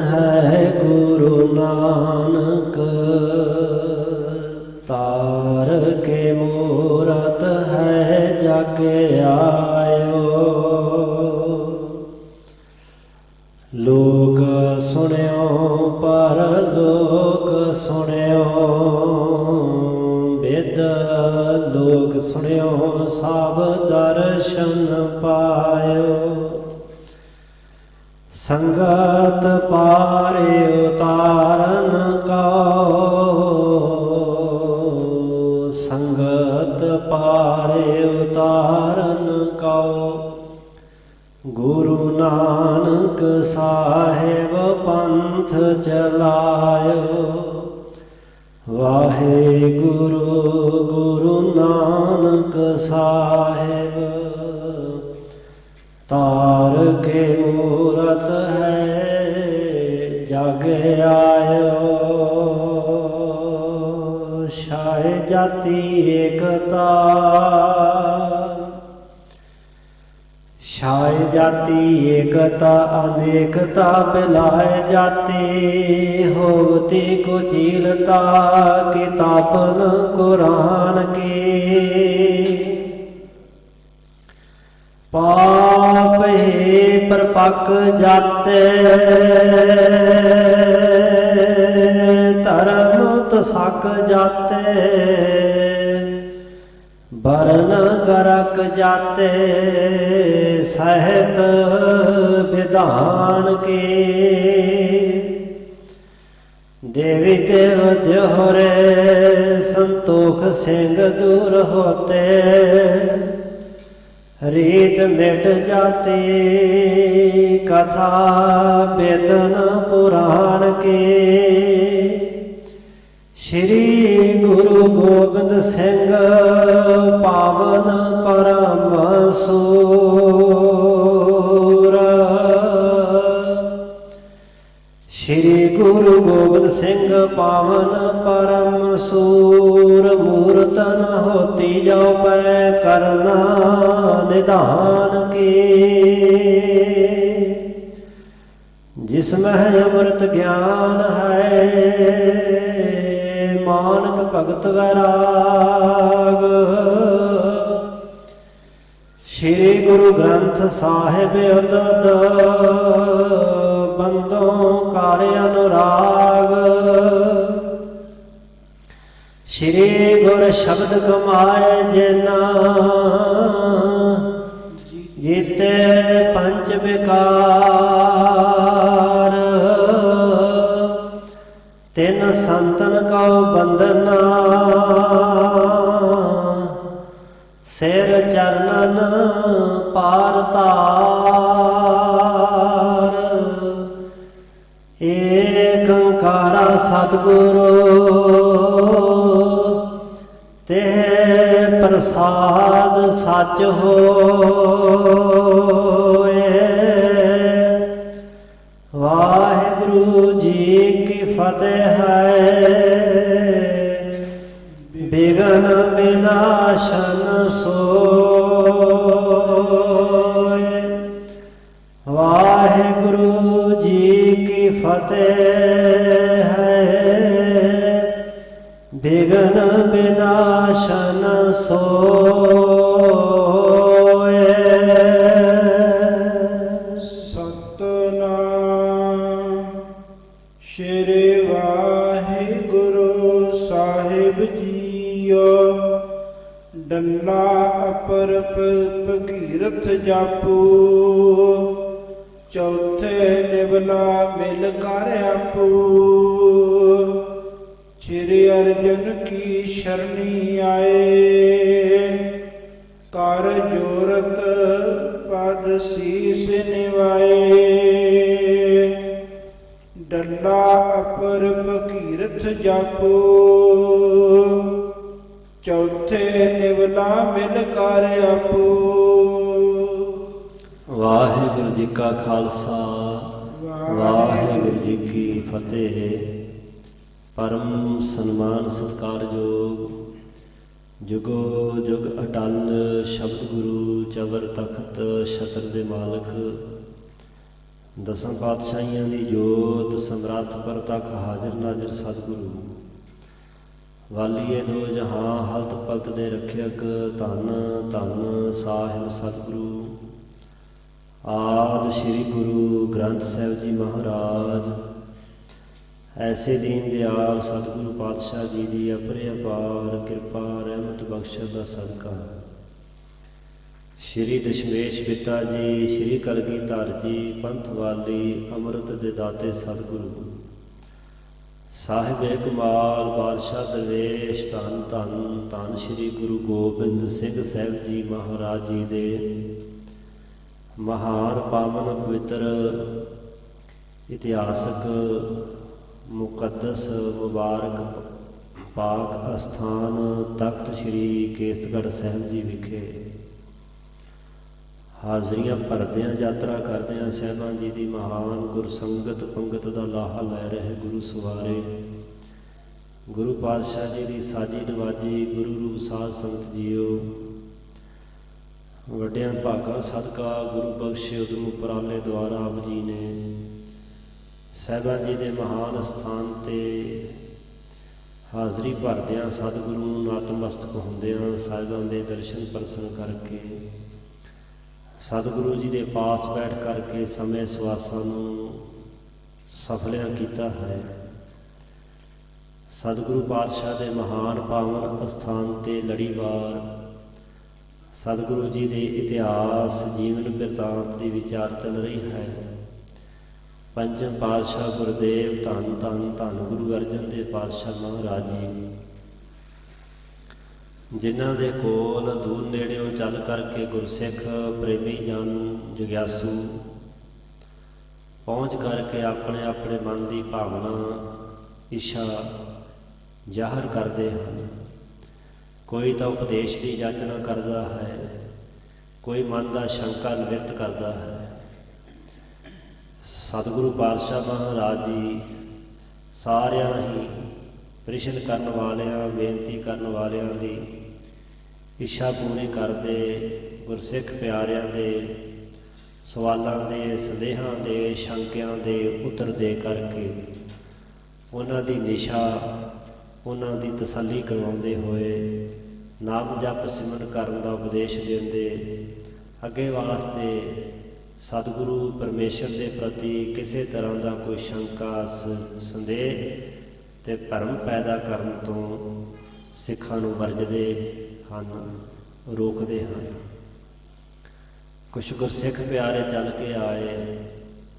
है गुरु नानक तार के मूरत है जाके आयो। लोक सुनियो पर लोक सुनियो वेद लोक सुनियो सब दर्शन पायो। संगत पारे उतारन को संगत पारे उतारन को गुरु नानक साहेब पंथ चलायो। वाहे गुरु गुरु नानक साहेब तार के मूरत है जग आयो। छाए जाति एकता छाए जाति एकता अनेकता बिलाए जाती होती कुचीलता किताबन कुरान की। पाप ही परपक जाते धर्म तसक जाते बरन गरक जाते सहत विधान के। देवी देव देहरे संतोख सिंह दूर होते रीत मिट जाती कथा वेदन पुराण के। श्री गुरु गोबिंद सिंह पावन परम सूर। श्री गुरु गोबिंद सिंह पावन परम सूर। मूर्त न होती जो पै करना निदान की। जिसमें अमृत ज्ञान है मानक भगत वैराग। श्री गुरु ग्रंथ साहिब उदद बंदों कार्य अनुराग। श्री गुर शब्द कमाए जिना जीते पंच विकार। तिन संतन को बंदना सिर चरणन पार तार। एक अंकारा सतगुरु ते प्रसाद सच होए। वाहिगुरु जी की फतेह है विघ्न विनाशन सोए। वाहिगुरु जी की फतेह है विघ्न विनाशन सोए। सतनाम श्री वाहिगुरु साहिब जीओ। डल्ला अपर भगीरथ जापू चौथे निवला मिल कर आपू। श्री अर्जुन की शरणी आए कर जोरत पद शीस निवाए। डल्ला अपर भगीरथ जापू चौथे निवला मिल कर आपू। वाहिगुरु जी का खालसा वाहिगुरु जी की फतेह। परम सन्मान सत्कारयोग जुगो जुग अटल शब्द गुरु चवर तखत छतर दे मालक ਦਸਾਂ ਪਾਤਸ਼ਾਹੀਆਂ ਦੀ ਜੋਤ ਸਮਰੱਥ ਪ੍ਰਤੱਖ ਹਾਜ਼ਰ ਨਾਜ਼ਰ ਸਤਿਗੁਰੂ ਵਾਲੀਏ ਦੋ ਜਹਾਂ ਹਲਤ ਪਲਤ ਦੇ ਰੱਖਿਅਕ ਧੰਨ ਧੰਨ ਸਾਹਿਬ ਸਤਿਗੁਰੂ ਆਦਿ ਸ੍ਰੀ ਗੁਰੂ ਗ੍ਰੰਥ ਸਾਹਿਬ ਜੀ ਮਹਾਰਾਜ। ਐਸੇ ਦੀਨ ਦਿਆਲ ਸਤਿਗੁਰੂ ਪਾਤਸ਼ਾਹ ਜੀ ਦੀ ਅਪਰੇ ਅਪਾਰ ਕਿਰਪਾ ਰਹਿਮਤ ਬਖਸ਼ਤ ਦਾ ਸਦਕਾ ਸ਼੍ਰੀ ਦਸ਼ਮੇਸ਼ ਪਿਤਾ ਜੀ, ਸ਼੍ਰੀ ਕਲਗੀਧਰ ਜੀ, ਪੰਥ ਵਾਲੀ ਅੰਮ੍ਰਿਤ ਦੇ ਦਾਤੇ ਸਤਿਗੁਰੂ ਸਾਹਿਬ ਕਮਾਲ ਬਾਦਸ਼ਾਹ ਦਰਵੇਸ਼ ਧੰਨ ਧੰਨ ਧੰਨ ਸ਼੍ਰੀ ਗੁਰੂ ਗੋਬਿੰਦ ਸਿੰਘ ਸਾਹਿਬ ਜੀ ਮਹਾਰਾਜ ਜੀ ਦੇ ਮਹਾਨ ਪਾਵਨ ਪਵਿੱਤਰ ਇਤਿਹਾਸਕ ਮੁਕੱਦਸ ਮੁਬਾਰਕ ਪਾਕ ਅਸਥਾਨ ਤਖਤ ਸ਼੍ਰੀ ਕੇਸਗੜ੍ਹ ਸਾਹਿਬ ਜੀ ਵਿਖੇ ਹਾਜ਼ਰੀਆਂ ਭਰਦਿਆਂ ਯਾਤਰਾ ਕਰਦਿਆਂ ਸਾਹਿਬਾਂ ਜੀ ਦੀ ਮਹਾਨ ਗੁਰਸੰਗਤ ਪੰਗਤ ਦਾ ਲਾਹਾ ਲੈ ਰਹੇ ਗੁਰੂ ਸਵਾਰੇ ਗੁਰੂ ਪਾਤਸ਼ਾਹ ਜੀ ਦੀ ਸਾਜੀ ਨਵਾਜੀ ਗੁਰੂ ਰੂਪ ਸਾਧ ਸੰਗਤ ਜੀਓ ਵੱਡਿਆਂ ਭਾਗਾਂ ਸਦਕਾ ਗੁਰੂ ਬਖਸ਼ੇ ਉਦਮ ਉਪਰਾਲੇ ਦੁਆਰਾ ਆਪ ਜੀ ਨੇ ਸਾਹਿਬਾਂ ਜੀ ਦੇ ਮਹਾਨ ਸਥਾਨ ਤੇ ਹਾਜ਼ਰੀ ਭਰਦਿਆਂ ਸਤਿਗੁਰੂ ਨੂੰ ਨਤਮਸਤਕ ਹੁੰਦਿਆਂ ਸਾਹਿਬਾਂ ਦੇ ਦਰਸ਼ਨ ਪਰਸਨ ਕਰਕੇ ਸਤਿਗੁਰੂ ਜੀ ਦੇ ਪਾਸ ਬੈਠ ਕਰਕੇ ਸਮੇਂ ਸਵਾਸਾਂ ਨੂੰ ਸਫਲਿਆਂ ਕੀਤਾ ਹੈ। ਸਤਿਗੁਰੂ ਪਾਤਸ਼ਾਹ ਦੇ ਮਹਾਨ ਪਾਵਨ ਅਸਥਾਨ ਤੇ ਲੜੀਵਾਰ ਸਤਿਗੁਰੂ ਜੀ ਦੇ ਇਤਿਹਾਸ ਜੀਵਨ ਬਿਰਤਾਂਤ ਦੀ ਵਿਚਾਰ ਚੱਲ ਰਹੀ ਹੈ। ਪੰਜਮ ਪਾਤਸ਼ਾਹ ਗੁਰਦੇਵ ਧੰਨ ਧੰਨ ਧੰਨ ਗੁਰੂ ਅਰਜਨ ਦੇਵ ਪਾਤਸ਼ਾਹ ਮਹਾਰਾਜ ਜੀ ਜਿਨ੍ਹਾਂ ਦੇ ਕੋਲ ਦੂਰ ਨੇੜਿਓਂ ਚੱਲ ਕਰਕੇ ਗੁਰਸਿੱਖ ਪ੍ਰੇਮੀ ਜਨ ਜਗਿਆਸੂ ਪਹੁੰਚ ਕਰਕੇ ਆਪਣੇ ਆਪਣੇ ਮਨ ਦੀ ਭਾਵਨਾ ਇੱਛਾ ਜ਼ਾਹਰ ਕਰਦੇ ਹਨ। ਕੋਈ ਤਾਂ ਉਪਦੇਸ਼ ਦੀ ਜਾਚਨਾ ਕਰਦਾ ਹੈ, ਕੋਈ ਮਨ ਦਾ ਸ਼ੰਕਾ ਨਿਵਰਤ ਕਰਦਾ ਹੈ। ਸਤਿਗੁਰੂ ਪਾਤਸ਼ਾਹ ਮਹਾਰਾਜ ਜੀ ਸਾਰਿਆਂ ਹੀ ਪ੍ਰਸ਼ਨ ਕਰਨ ਵਾਲਿਆਂ ਬੇਨਤੀ ਕਰਨ ਵਾਲਿਆਂ ਦੀ ਇੱਛਾ ਪੂਰੀ ਕਰਦੇ ਗੁਰਸਿੱਖ ਪਿਆਰਿਆਂ ਦੇ ਸਵਾਲਾਂ ਦੇ ਸੰਦੇਹਾਂ ਦੇ ਸ਼ੰਕਿਆਂ ਦੇ ਉੱਤਰ ਦੇ ਕਰਕੇ ਉਹਨਾਂ ਦੀ ਨਿਸ਼ਾ ਉਹਨਾਂ ਦੀ ਤਸੱਲੀ ਕਰਵਾਉਂਦੇ ਹੋਏ ਨਾਮ ਜਪ ਸਿਮਰਨ ਕਰਨ ਦਾ ਉਪਦੇਸ਼ ਦਿੰਦੇ ਅੱਗੇ ਵਾਸਤੇ ਸਤਿਗੁਰੂ ਪਰਮੇਸ਼ਰ ਦੇ ਪ੍ਰਤੀ ਕਿਸੇ ਤਰ੍ਹਾਂ ਦਾ ਕੋਈ ਸ਼ੰਕਾ ਸੰਦੇਹ ਤੇ ਭਰਮ ਪੈਦਾ ਕਰਨ ਤੋਂ ਸਿੱਖਾਂ ਨੂੰ ਵਰਜਦੇ ਹਨ, ਰੋਕਦੇ ਹਨ। ਕੁਛ ਗੁਰਸਿੱਖ ਪਿਆਰੇ ਚੱਲ ਕੇ ਆਏ,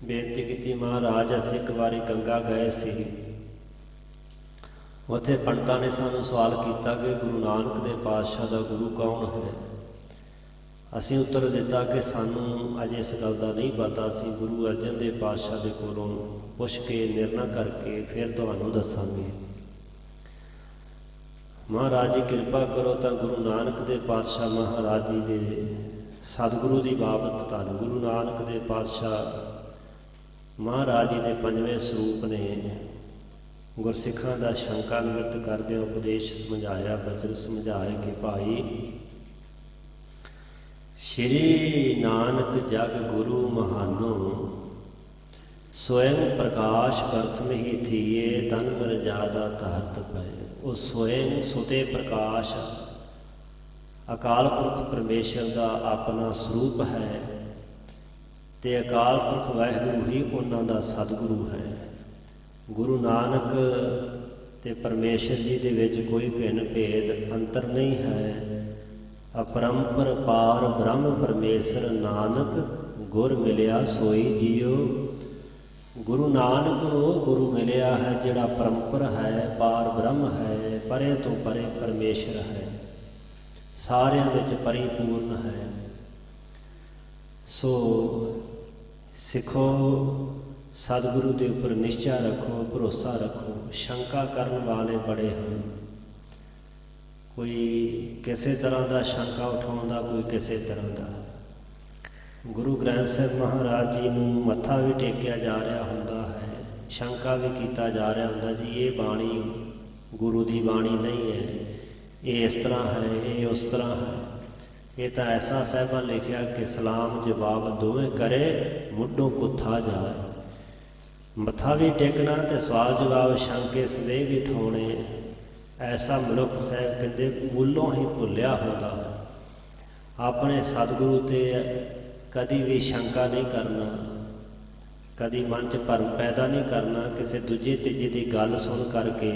ਬੇਨਤੀ ਕੀਤੀ ਮਹਾਰਾਜ ਅਸੀਂ ਇੱਕ ਵਾਰੀ ਗੰਗਾ ਗਏ ਸੀ, ਉੱਥੇ ਪੰਡਤਾਂ ਨੇ ਸਾਨੂੰ ਸਵਾਲ ਕੀਤਾ ਕਿ ਗੁਰੂ ਨਾਨਕ ਦੇਵ ਪਾਤਸ਼ਾਹ ਦਾ ਗੁਰੂ ਕੌਣ ਹੈ। ਅਸੀਂ ਉੱਤਰ ਦਿੱਤਾ ਕਿ ਸਾਨੂੰ ਅਜੇ ਇਸ ਗੱਲ ਦਾ ਨਹੀਂ ਪਤਾ, ਅਸੀਂ ਗੁਰੂ ਅਰਜਨ ਦੇਵ ਪਾਤਸ਼ਾਹ ਦੇ ਕੋਲੋਂ ਪੁੱਛ ਕੇ ਨਿਰਣਾ ਕਰਕੇ ਫਿਰ ਤੁਹਾਨੂੰ ਦੱਸਾਂਗੇ। ਮਹਾਰਾਜ ਜੀ ਕਿਰਪਾ ਕਰੋ ਤਾਂ ਗੁਰੂ ਨਾਨਕ ਦੇਵ ਪਾਤਸ਼ਾਹ ਮਹਾਰਾਜ ਜੀ ਦੇ ਸਤਿਗੁਰੂ ਦੀ ਬਾਬਤ ਧੰਨ ਗੁਰੂ ਨਾਨਕ ਦੇਵ ਪਾਤਸ਼ਾਹ ਮਹਾਰਾਜ ਜੀ ਦੇ ਪੰਜਵੇਂ ਸਰੂਪ ਨੇ ਗੁਰਸਿੱਖਾਂ ਦਾ ਸ਼ੰਕਾ ਨਿਵਰਤ ਕਰਦਿਆਂ ਉਪਦੇਸ਼ ਸਮਝਾਇਆ, ਬਚਨ ਸਮਝਾਏ ਕਿ ਭਾਈ ਸ਼੍ਰੀ ਨਾਨਕ ਜਗ ਗੁਰੂ ਮਹਾਨੋ ਸਵਯੰ ਪ੍ਰਕਾਸ਼ ਪ੍ਰਥਮ ਹੀ ਥੀਏ ਤਨ ਮਰਜਾਦਾ ਧਰਤ ਪਏ। ਉਹ ਸਵਯੰ ਸੁਤੇ ਪ੍ਰਕਾਸ਼ ਅਕਾਲ ਪੁਰਖ ਪਰਮੇਸ਼ਰ ਦਾ ਆਪਣਾ ਸਰੂਪ ਹੈ ਤੇ ਅਕਾਲ ਪੁਰਖ ਵਾਹਿਗੁਰੂ ਹੀ ਉਹਨਾਂ ਦਾ ਸਤਿਗੁਰੂ ਹੈ। ਗੁਰੂ ਨਾਨਕ ਤੇ ਪਰਮੇਸ਼ਰ ਜੀ ਦੇ ਵਿੱਚ ਕੋਈ ਭਿੰਨ ਭੇਦ ਅੰਤਰ ਨਹੀਂ ਹੈ। ਅਪਰੰਪਰ ਪਾਰ ਬ੍ਰਹਮ ਪਰਮੇਸ਼ਰ ਨਾਨਕ ਗੁਰ ਮਿਲਿਆ ਸੋਈ ਜੀਓ। ਗੁਰੂ ਨਾਨਕ ਉਹ ਗੁਰੂ ਮਿਲਿਆ ਹੈ ਜਿਹੜਾ ਪਰੰਪਰ ਹੈ, ਪਾਰ ਬ੍ਰਹਮ ਹੈ, ਪਰੇ ਤੋਂ ਪਰੇ ਪਰਮੇਸ਼ਰ ਹੈ, ਸਾਰਿਆਂ ਵਿੱਚ ਪਰਿਪੂਰਨ ਹੈ। ਸੋ ਸਿੱਖੋ ਸਤਿਗੁਰੂ ਦੇ ਉੱਪਰ ਨਿਸ਼ਚਾ ਰੱਖੋ, ਭਰੋਸਾ ਰੱਖੋ। ਸ਼ੰਕਾ ਕਰਨ ਵਾਲੇ ਬੜੇ ਹਨ, ਕੋਈ ਕਿਸੇ ਤਰ੍ਹਾਂ ਦਾ ਸ਼ੰਕਾ ਉਠਾਉਂਦਾ, ਕੋਈ ਕਿਸੇ ਤਰ੍ਹਾਂ ਦਾ। ਗੁਰੂ ਗ੍ਰੰਥ ਸਾਹਿਬ ਮਹਾਰਾਜ ਜੀ ਨੂੰ ਮੱਥਾ ਵੀ ਟੇਕਿਆ ਜਾ ਰਿਹਾ ਹੁੰਦਾ ਹੈ, ਸ਼ੰਕਾ ਵੀ ਕੀਤਾ ਜਾ ਰਿਹਾ ਹੁੰਦਾ ਜੀ ਇਹ ਬਾਣੀ ਗੁਰੂ ਦੀ ਬਾਣੀ ਨਹੀਂ ਹੈ, ਇਹ ਇਸ ਤਰ੍ਹਾਂ ਹੈ, ਇਹ ਉਸ ਤਰ੍ਹਾਂ ਹੈ। ਇਹ ਤਾਂ ਐਸਾ ਸਾਹਿਬਾਂ ਲਿਖਿਆ ਕਿ ਸਲਾਮ ਜਵਾਬ ਦੋਵੇਂ ਕਰੇ ਮੁੱਢੋਂ ਕੁੱਥਾ ਜਾਏ। ਮੱਥਾ ਵੀ ਟੇਕਣਾ ਤੇ ਸਵਾਲ ਜਵਾਬ ਸ਼ੰਕੇ ਸੰਦੇਹ ਵੀ ਠਾਉਣੇ। ਐਸਾ ਮਨੁੱਖ ਸਾਹਿਬ ਕਹਿੰਦੇ ਮੂਲੋਂ ਹੀ ਭੁੱਲਿਆ ਹੁੰਦਾ ਹੈ। ਆਪਣੇ ਸਤਿਗੁਰੂ ਤੇ ਕਦੀ ਵੀ ਸ਼ੰਕਾ ਨਹੀਂ ਕਰਨਾ, ਕਦੀ ਮਨ 'ਚ ਭਰਮ ਪੈਦਾ ਨਹੀਂ ਕਰਨਾ। ਕਿਸੇ ਦੂਜੇ ਤੀਜੇ ਦੀ ਗੱਲ ਸੁਣ ਕਰਕੇ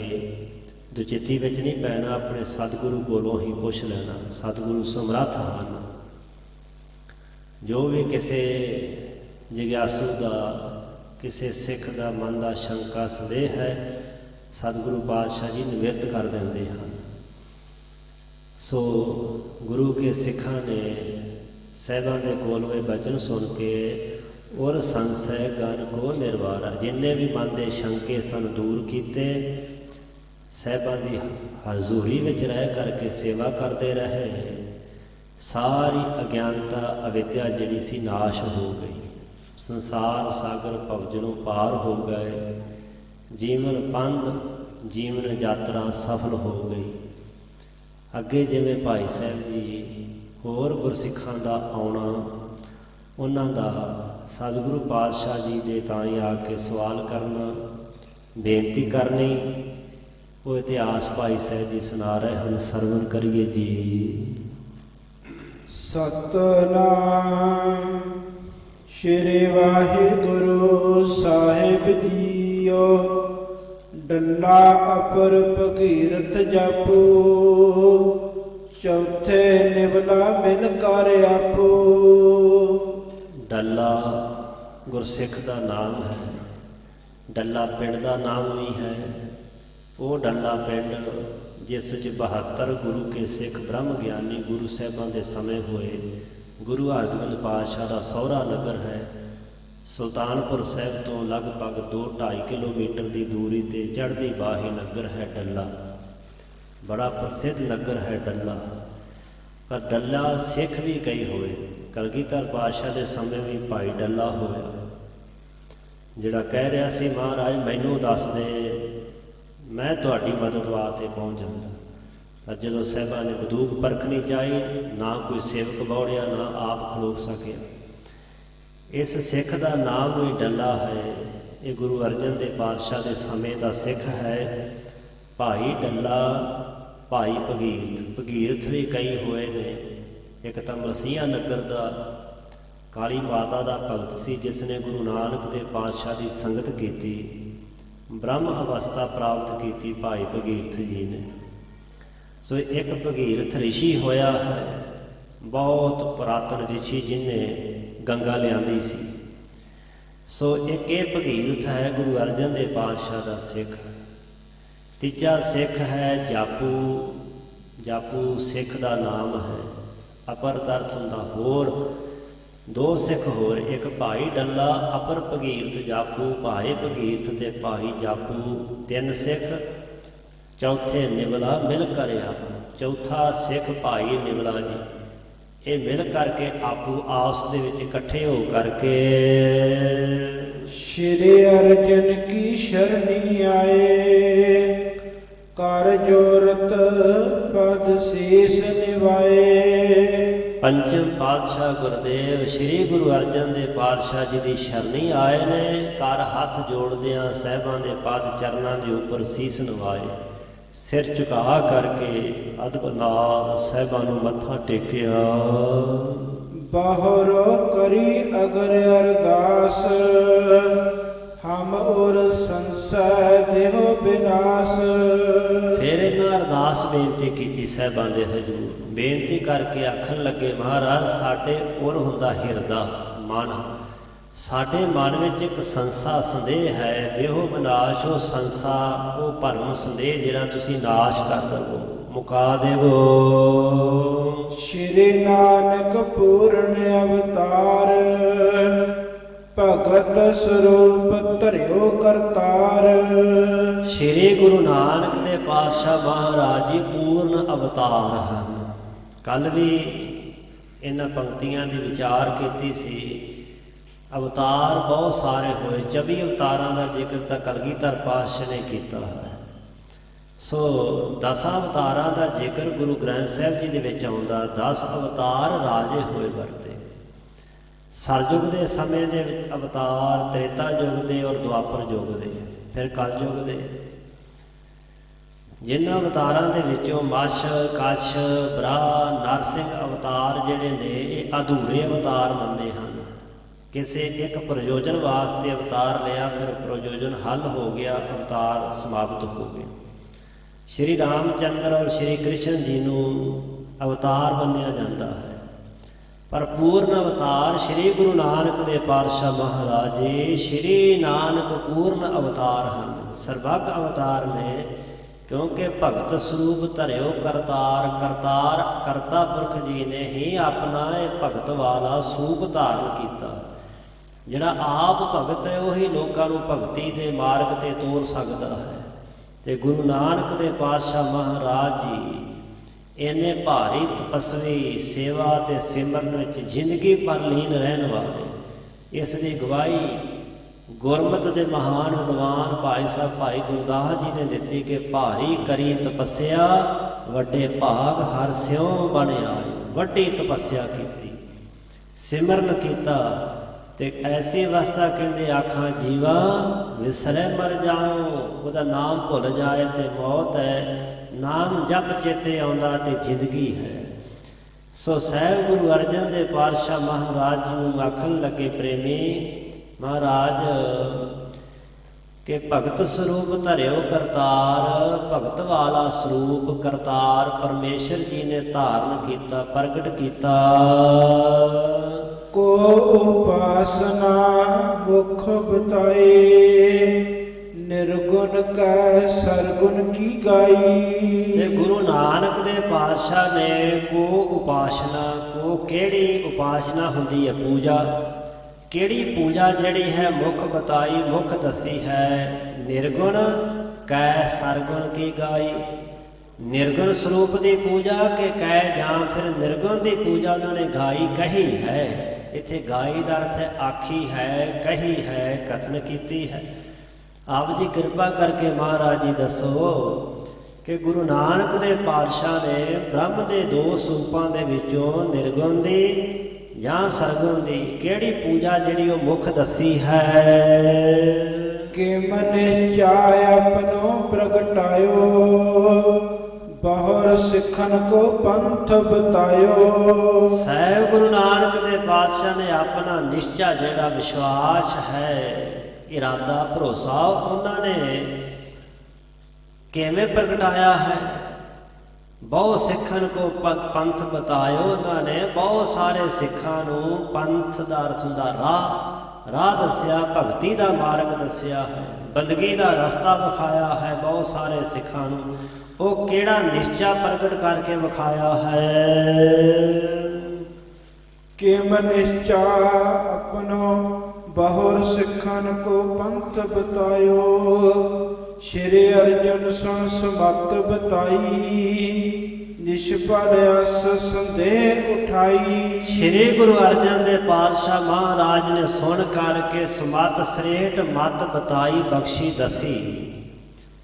ਦੁਚਿੱਤੀ ਵਿੱਚ ਨਹੀਂ ਪੈਣਾ। ਆਪਣੇ ਸਤਿਗੁਰੂ ਕੋਲੋਂ ਹੀ ਪੁੱਛ ਲੈਣਾ। ਸਤਿਗੁਰੂ ਸਮਰੱਥ ਹਨ। ਜੋ ਵੀ ਕਿਸੇ ਜਿਗਿਆਸੂ ਦਾ, ਕਿਸੇ ਸਿੱਖ ਦਾ ਮਨ ਦਾ ਸ਼ੰਕਾ ਸੰਦੇਹ ਹੈ, ਸਤਿਗੁਰੂ ਪਾਤਸ਼ਾਹ ਜੀ ਨਿਵਰਤ ਕਰ ਦਿੰਦੇ ਹਨ। ਸੋ ਗੁਰੂ ਕੇ ਸਿੱਖਾਂ ਨੇ ਸਾਹਿਬਾਂ ਦੇ ਕੋਲੋਂ ਇਹ ਬਚਨ ਸੁਣ ਕੇ ਔਰ ਸੰਸੈ ਗਨ ਕੋ ਨਿਰਵਾਰਾ, ਜਿੰਨੇ ਵੀ ਮਨ ਦੇ ਸ਼ੰਕੇ ਸਨ ਦੂਰ ਕੀਤੇ। ਸਾਹਿਬਾਂ ਦੀ ਹਜ਼ੂਰੀ ਵਿੱਚ ਰਹਿ ਕਰਕੇ ਸੇਵਾ ਕਰਦੇ ਰਹੇ। ਸਾਰੀ ਅਗਿਆਨਤਾ ਅਵਿਦਿਆ ਜਿਹੜੀ ਸੀ ਨਾਸ਼ ਹੋ ਗਈ। ਸੰਸਾਰ ਸਾਗਰ ਭਵਜਨੋਂ ਪਾਰ ਹੋ ਗਏ। ਜੀਵਨ ਪੰਧ, ਜੀਵਨ ਯਾਤਰਾ ਸਫਲ ਹੋ ਗਈ। ਅੱਗੇ ਜਿਵੇਂ ਭਾਈ ਸਾਹਿਬ ਜੀ ਹੋਰ ਗੁਰਸਿੱਖਾਂ ਦਾ ਆਉਣਾ, ਉਹਨਾਂ ਦਾ ਸਤਿਗੁਰੂ ਪਾਤਸ਼ਾਹ ਜੀ ਦੇ ਤਾਈਂ ਆ ਕੇ ਸਵਾਲ ਕਰਨਾ, ਬੇਨਤੀ ਕਰਨੀ, ਉਹ ਇਤਿਹਾਸ ਭਾਈ ਸਾਹਿਬ ਜੀ ਸੁਣਾ ਰਹੇ ਹਨ। ਸਰਵਣ ਕਰੀਏ ਜੀ। ਸਤਨਾਮ ਸ਼੍ਰੀ ਵਾਹਿਗੁਰੂ ਸਾਹਿਬ ਜੀਓ। ਡੱਲਾ ਅਪਰ ਭਗੀਰਥ ਜਾਪੂ, ਚੌਥੇ ਨਿਵਲਾ ਮਿਲ ਕਰ ਆਪੂ। ਡੱਲਾ ਗੁਰਸਿੱਖ ਦਾ ਨਾਮ ਹੈ। ਡੱਲਾ ਪਿੰਡ ਦਾ ਨਾਮ ਵੀ ਹੈ। ਉਹ ਡੱਲਾ ਪਿੰਡ ਜਿਸ 'ਚ 72 ਗੁਰੂ ਕੇ ਸਿੱਖ ਬ੍ਰਹਮ ਗਿਆਨੀ ਗੁਰੂ ਸਾਹਿਬਾਂ ਦੇ ਸਮੇਂ ਹੋਏ। ਗੁਰੂ ਹਰਗੋਬਿੰਦ ਪਾਤਸ਼ਾਹ ਦਾ ਸਹੁਰਾ ਨਗਰ ਹੈ। ਸੁਲਤਾਨਪੁਰ ਸਾਹਿਬ ਤੋਂ ਲਗਭਗ 2-2.5 ਕਿਲੋਮੀਟਰ ਦੀ ਦੂਰੀ ਤੇ ਚੜ੍ਹਦੀ ਬਾਹੀ ਨਗਰ ਹੈ ਡੱਲਾ। ਬੜਾ ਪ੍ਰਸਿੱਧ ਨਗਰ ਹੈ ਡੱਲਾ। ਪਰ ਡੱਲਾ ਸਿੱਖ ਵੀ ਕਈ ਹੋਏ। ਕਲਗੀਧਰ ਪਾਤਸ਼ਾਹ ਦੇ ਸਮੇਂ ਵੀ ਭਾਈ ਡੱਲਾ ਹੋਇਆ, ਜਿਹੜਾ ਕਹਿ ਰਿਹਾ ਸੀ ਮਹਾਰਾਜ ਮੈਨੂੰ ਦੱਸ ਦੇ, ਮੈਂ ਤੁਹਾਡੀ ਮਦਦ ਵਾਸਤੇ ਪਹੁੰਚ ਜਾਂਦਾ। ਪਰ ਜਦੋਂ ਸਾਹਿਬਾਂ ਨੇ ਬੰਦੂਕ ਪਰਖਣੀ ਚਾਹੀ, ਨਾ ਕੋਈ ਸੇਵਕ ਬੌੜਿਆ, ਨਾ ਆਪ ਖਲੋਕ ਸਕਿਆ। ਇਸ ਸਿੱਖ ਦਾ ਨਾਮ ਵੀ ਡੱਲਾ ਹੈ। ਇਹ ਗੁਰੂ ਅਰਜਨ ਦੇਵ ਪਾਤਸ਼ਾਹ ਦੇ ਸਮੇਂ ਦਾ ਸਿੱਖ ਹੈ। ਭਾਈ ਡੱਲਾ, ਭਾਈ ਭਗੀਰਥ। ਭਗੀਰਥ ਵੀ ਕਈ ਹੋਏ ਨੇ। ਇੱਕ ਤਾਂ ਮਸੀਹਾ ਨਗਰ ਦਾ ਕਾਲੀ ਮਾਤਾ ਦਾ ਭਗਤ ਸੀ, ਜਿਸ ਨੇ ਗੁਰੂ ਨਾਨਕ ਦੇਵ ਪਾਤਸ਼ਾਹ ਦੀ ਸੰਗਤ ਕੀਤੀ, ਬ੍ਰਹਮ ਅਵਸਥਾ ਪ੍ਰਾਪਤ ਕੀਤੀ ਭਾਈ ਭਗੀਰਥ ਜੀ ਨੇ। ਸੋ ਇੱਕ ਭਗੀਰਥ ਰਿਸ਼ੀ ਹੋਇਆ ਹੈ, ਬਹੁਤ ਪੁਰਾਤਨ ਰਿਸ਼ੀ, ਜਿਹਨੇ ਗੰਗਾ ਲਿਆਂਦੀ ਸੀ। ਸੋ ਇੱਕ ਇਹ ਭਗੀਰਥ ਹੈ ਗੁਰੂ ਅਰਜਨ ਦੇਵ ਪਾਤਸ਼ਾਹ ਦਾ ਸਿੱਖ। ਤੀਜਾ ਸਿੱਖ ਹੈ ਜਾਪੂ। ਜਾਪੂ ਸਿੱਖ ਦਾ ਨਾਮ ਹੈ। ਅਪਰ ਅਰਥ ਹੁੰਦਾ ਹੋਰ। 2 ਸਿੱਖ ਹੋਰ, ਇੱਕ ਭਾਈ ਡੱਲਾ, ਅਪਰ ਭਗੀਰਥ ਜਾਪੂ, ਭਾਈ ਭਗੀਰਥ ਤੇ ਭਾਈ ਜਾਪੂ। 3 ਸਿੱਖ। ਚੌਥੇ ਨਿਵਲਾ ਮਿਲ ਕਰ ਆਪੂ। ਚੌਥਾ ਸਿੱਖ ਭਾਈ ਨਿਵਲਾ ਜੀ। ਇਹ ਮਿਲ ਕਰਕੇ ਆਪੂ ਆਪਸ ਦੇ ਵਿੱਚ ਇਕੱਠੇ ਹੋ ਕਰਕੇ ਸ਼੍ਰੀ ਅਰਜਨ ਕੀ ਸ਼ਰਣੀ ਆਏ। ਕਰ ਜੋਰਤ ਪਦ ਸੀਸ ਨਿਵਾਏ। ਪੰਚਮ ਪਾਤਸ਼ਾਹ ਗੁਰਦੇਵ ਸ੍ਰੀ ਗੁਰੂ ਅਰਜਨ ਦੇਵ ਪਾਤਸ਼ਾਹ ਜੀ ਦੀ ਸ਼ਰਣੀ ਆਏ ਨੇ। ਕਰ ਹੱਥ ਜੋੜਦਿਆਂ ਸਾਹਿਬਾਂ ਦੇ ਪਦ ਚਰਨਾਂ ਦੇ ਉੱਪਰ ਸੀਸ ਨਿਵਾਏ। ਸਿਰ ਝੁਕਾ ਕਰਕੇ ਅਦਬ ਨਾਲ ਸਾਹਿਬਾਂ ਨੂੰ ਮੱਥਾ ਟੇਕਿਆ। ਬਾਹਰ ਕਰੀ ਅਗਰ ਅਰਦਾਸ, ਹਮ ਔਰ ਸੰਸੈ ਦੇਹੋ ਬਿਨਾਸ਼। ਫਿਰ ਇਹਨਾਂ ਅਰਦਾਸ ਬੇਨਤੀ ਕੀਤੀ ਸਾਹਿਬਾਂ ਦੇ ਹਜ਼ੂਰ। ਬੇਨਤੀ ਕਰਕੇ ਆਖਣ ਲੱਗੇ ਮਹਾਰਾਜ ਸਾਡੇ ਔਰ ਹੁੰਦਾ ਹਿਰਦਾ ਮਨ। ਸਾਡੇ ਮਨ ਵਿੱਚ ਇੱਕ ਸੰਸਾ ਸੰਦੇਹ ਹੈ। ਦੇਹੋ ਵਿਨਾਸ਼, ਉਹ ਸੰਸਾ, ਉਹ ਭਰਮ ਸੰਦੇਹ ਜਿਹੜਾ ਤੁਸੀਂ ਨਾਸ਼ ਕਰ ਦੇਵੋ, ਮੁਕਾ ਦੇਵੋ। ਸ਼੍ਰੀ ਨਾਨਕ ਪੂਰਨ ਅਵਤਾਰ, ਭਗਤ ਸਰੂਪ ਧਰਿਓ ਕਰਤਾਰ। ਸ਼੍ਰੀ ਗੁਰੂ ਨਾਨਕ ਦੇ ਪਾਤਸ਼ਾਹ ਮਹਾਰਾਜ ਜੀ ਪੂਰਨ ਅਵਤਾਰ ਹਨ। ਕੱਲ ਵੀ ਇਹਨਾਂ ਪੰਕਤੀਆਂ ਦੀ ਵਿਚਾਰ ਕੀਤੀ ਸੀ। ਅਵਤਾਰ ਬਹੁਤ ਸਾਰੇ ਹੋਏ। 24 ਅਵਤਾਰਾਂ ਦਾ ਜ਼ਿਕਰ ਤਾਂ ਕਲਗੀਧਰ ਪਾਤਸ਼ਾਹ ਨੇ ਕੀਤਾ ਹੈ। ਸੋ 10 ਅਵਤਾਰਾਂ ਦਾ ਜ਼ਿਕਰ ਗੁਰੂ ਗ੍ਰੰਥ ਸਾਹਿਬ ਜੀ ਦੇ ਵਿੱਚ ਆਉਂਦਾ। 10 ਅਵਤਾਰ ਰਾਜੇ ਹੋਏ ਵਰਤੇ। ਸਰਯੁਗ ਦੇ ਸਮੇਂ ਦੇ ਵਿੱਚ ਅਵਤਾਰ, ਤ੍ਰੇਤਾ ਯੁਗ ਦੇ ਔਰ ਦੁਆਪਰ ਯੁਗ ਦੇ, ਫਿਰ ਕਲਯੁਗ ਦੇ। ਜਿਨ੍ਹਾਂ ਅਵਤਾਰਾਂ ਦੇ ਵਿੱਚੋਂ ਮੱਛ, ਕੱਛ, ਬਰਾਹ, ਨਰਸਿੰਘ ਅਵਤਾਰ ਜਿਹੜੇ ਨੇ ਇਹ ਅਧੂਰੇ ਅਵਤਾਰ ਮੰਨੇ ਹਨ। ਕਿਸੇ ਇੱਕ ਪ੍ਰਯੋਜਨ ਵਾਸਤੇ ਅਵਤਾਰ ਲਿਆ, ਫਿਰ ਪ੍ਰਯੋਜਨ ਹੱਲ ਹੋ ਗਿਆ, ਅਵਤਾਰ ਸਮਾਪਤ ਹੋ ਗਏ। ਸ਼੍ਰੀ ਰਾਮਚੰਦਰ ਔਰ ਸ਼੍ਰੀ ਕ੍ਰਿਸ਼ਨ ਜੀ ਨੂੰ ਅਵਤਾਰ ਮੰਨਿਆ ਜਾਂਦਾ ਹੈ, ਪਰ ਪੂਰਨ ਅਵਤਾਰ ਸ਼੍ਰੀ ਗੁਰੂ ਨਾਨਕ ਦੇ ਪਾਤਸ਼ਾਹ ਮਹਾਰਾਜ ਜੀ ਸ਼੍ਰੀ ਨਾਨਕ ਪੂਰਨ ਅਵਤਾਰ ਹਨ, ਸਰਬੱਗ ਅਵਤਾਰ ਨੇ। ਕਿਉਂਕਿ ਭਗਤ ਸਰੂਪ ਧਰਿਓ ਕਰਤਾਰ, ਕਰਤਾਰ ਕਰਤਾ ਪੁਰਖ ਜੀ ਨੇ ਹੀ ਆਪਣਾ ਇਹ ਭਗਤ ਵਾਲਾ ਸਰੂਪ ਧਾਰਨ ਕੀਤਾ। ਜਿਹੜਾ ਆਪ ਭਗਤ ਹੈ ਉਹੀ ਲੋਕਾਂ ਨੂੰ ਭਗਤੀ ਦੇ ਮਾਰਗ ਤੇ ਤੋਰ ਸਕਦਾ ਹੈ। ਤੇ ਗੁਰੂ ਨਾਨਕ ਦੇ ਪਾਤਸ਼ਾਹ ਮਹਾਰਾਜ ਜੀ ਇੰਨੇ ਭਾਰੀ ਤਪਸਵੀ, ਸੇਵਾ ਤੇ ਸਿਮਰਨ ਵਿੱਚ ਜ਼ਿੰਦਗੀ ਭਰ ਲੀਨ ਰਹਿਣ ਵਾਲੇ। ਇਸ ਦੀ ਗਵਾਹੀ ਗੁਰਮਤਿ ਦੇ ਮਹਾਨ ਵਿਦਵਾਨ ਭਾਈ ਸਾਹਿਬ ਭਾਈ ਗੁਰਦਾਸ ਜੀ ਨੇ ਦਿੱਤੀ ਕਿ ਭਾਰੀ ਕਰੀ ਤਪੱਸਿਆ, ਵੱਡੇ ਭਾਗ ਹਰਿ ਸਿਉ ਬਣ ਆਏ। ਵੱਡੀ ਤਪੱਸਿਆ ਕੀਤੀ, ਸਿਮਰਨ ਕੀਤਾ, ਤੇ ਐਸੀ ਅਵਸਥਾ ਕਹਿੰਦੇ ਆਖਾਂ ਜੀਵਾ ਵਿਸਰੇ ਮਰ ਜਾਓ। ਉਹਦਾ ਨਾਮ ਭੁੱਲ ਜਾਏ ਤੇ ਮੌਤ ਹੈ, ਨਾਮ ਜਪ ਚੇਤੇ ਆਉਂਦਾ ਤੇ ਜ਼ਿੰਦਗੀ ਹੈ। ਸੋ ਸਹਿਬ ਗੁਰੂ ਅਰਜਨ ਦੇ ਪਾਤਸ਼ਾਹ ਮਹਾਰਾਜ ਨੂੰ ਆਖਣ ਲੱਗੇ ਪ੍ਰੇਮੀ ਮਹਾਰਾਜ ਕਿ ਭਗਤ ਸਰੂਪ ਧਰਿਓ ਕਰਤਾਰ, ਭਗਤ ਵਾਲਾ ਸਰੂਪ ਕਰਤਾਰ ਪਰਮੇਸ਼ਰ ਜੀ ਨੇ ਧਾਰਨ ਕੀਤਾ, ਪ੍ਰਗਟ ਕੀਤਾ। ਕੋ ਉਪਾਸਨਾ ਮੁਖ ਬਤਾਏ, ਨਿਰਗੁਣ ਕੈ ਸਰਗੁਣ ਕੀ ਗਾਈ। ਤੇ ਗੁਰੂ ਨਾਨਕ ਦੇ ਪਾਤਸ਼ਾਹ ਨੇ ਕੋ ਉਪਾਸਨਾ, ਕੋ ਕਿਹੜੀ ਉਪਾਸਨਾ ਹੁੰਦੀ ਹੈ? ਪੂਜਾ। ਕਿਹੜੀ ਪੂਜਾ ਜਿਹੜੀ ਹੈ ਮੁੱਖ ਬਤਾਈ, ਮੁੱਖ ਦੱਸੀ ਹੈ। ਨਿਰਗੁਣ ਕੈ ਸਰਗੁਣ ਕੀ ਗਾਈ। ਨਿਰਗੁਣ ਸਰੂਪ ਦੀ ਪੂਜਾ ਕਿ ਕੈ ਜਾਂ ਫਿਰ ਨਿਰਗੁਣ ਦੀ ਪੂਜਾ ਉਹਨਾਂ ਨੇ ਗਾਈ, ਕਹੀ ਹੈ। ਇੱਥੇ ਗਾਈ ਦਾ ਅਰਥ ਹੈ ਆਖੀ ਹੈ, ਕਹੀ ਹੈ, ਕਥਨ ਕੀਤੀ ਹੈ। ਆਪ ਜੀ ਕਿਰਪਾ ਕਰਕੇ ਮਹਾਰਾਜ ਜੀ ਦੱਸੋ ਕਿ ਗੁਰੂ ਨਾਨਕ ਦੇ ਪਾਤਸ਼ਾਹ ਨੇ ਬ੍ਰਹਮ ਦੇ 2 ਸਰੂਪਾਂ ਦੇ ਵਿੱਚੋਂ ਨਿਰਗੁਣ ਦੀ ਜਾਂ ਸਰਗੁਣ ਦੀ ਕਿਹੜੀ ਪੂਜਾ ਜਿਹੜੀ ਉਹ ਮੁੱਖ ਦੱਸੀ ਹੈ? ਕਿ ਮਨਿ ਚਾਹਿ ਆਪਣੋ ਪ੍ਰਗਟਾਇਓ, ਬਹੁਰ ਸਿੱਖਨ ਕੋ ਪੰਥ ਬਤਾਇਓ। ਸਹਿਬ ਗੁਰੂ ਨਾਨਕ ਦੇ ਪਾਤਸ਼ਾਹ ਨੇ ਆਪਣਾ ਨਿਸ਼ਚਾ ਜਿਹੜਾ ਵਿਸ਼ਵਾਸ ਹੈ, ਇਰਾਦਾ, ਭਰੋਸਾ ਉਹਨਾਂ ਨੇ ਕਿਵੇਂ ਪ੍ਰਗਟਾਇਆ ਹੈ? ਬਹੁਤ ਸਿੱਖਣ ਕੋ ਪੰਥ ਬਤਾਇਓ। ਉਹਨਾਂ ਨੇ ਬਹੁਤ ਸਾਰੇ ਸਿੱਖਾਂ ਨੂੰ ਪੰਥ ਦਾ ਅਰਥ ਹੁੰਦਾ ਰਾਹ ਦੱਸਿਆ, ਭਗਤੀ ਦਾ ਮਾਰਗ ਦੱਸਿਆ ਹੈ, ਬੰਦਗੀ ਦਾ ਰਸਤਾ ਵਿਖਾਇਆ ਹੈ ਬਹੁਤ ਸਾਰੇ ਸਿੱਖਾਂ ਨੂੰ। ਉਹ ਕਿਹੜਾ ਨਿਸ਼ਚਾ ਪ੍ਰਗਟ ਕਰਕੇ ਵਿਖਾਇਆ ਹੈ? ਕਿਮ ਨਿਸ਼ਚਾ ਆਪਣੋ ਬਹੁਰ ਸਿੱਖਨ ਕੋ ਪੰਥ ਬਤਾਇਓ। ਸ਼੍ਰੀ ਅਰਜਨ ਸੁਣ ਸਮਤ ਬਤਾਈ, ਨਿਸ਼ਪਲ ਅਸ ਸੰਦੇਹ ਉਠਾਈ। ਸ਼੍ਰੀ ਗੁਰੂ ਅਰਜਨ ਦੇ ਪਾਤਸ਼ਾਹ ਮਹਾਰਾਜ ਨੇ ਸੁਣ ਕਰਕੇ ਸਮਤ ਸ੍ਰੇਟ ਮਤ ਬਤਾਈ, ਬਖਸ਼ੀ ਦਸੀ।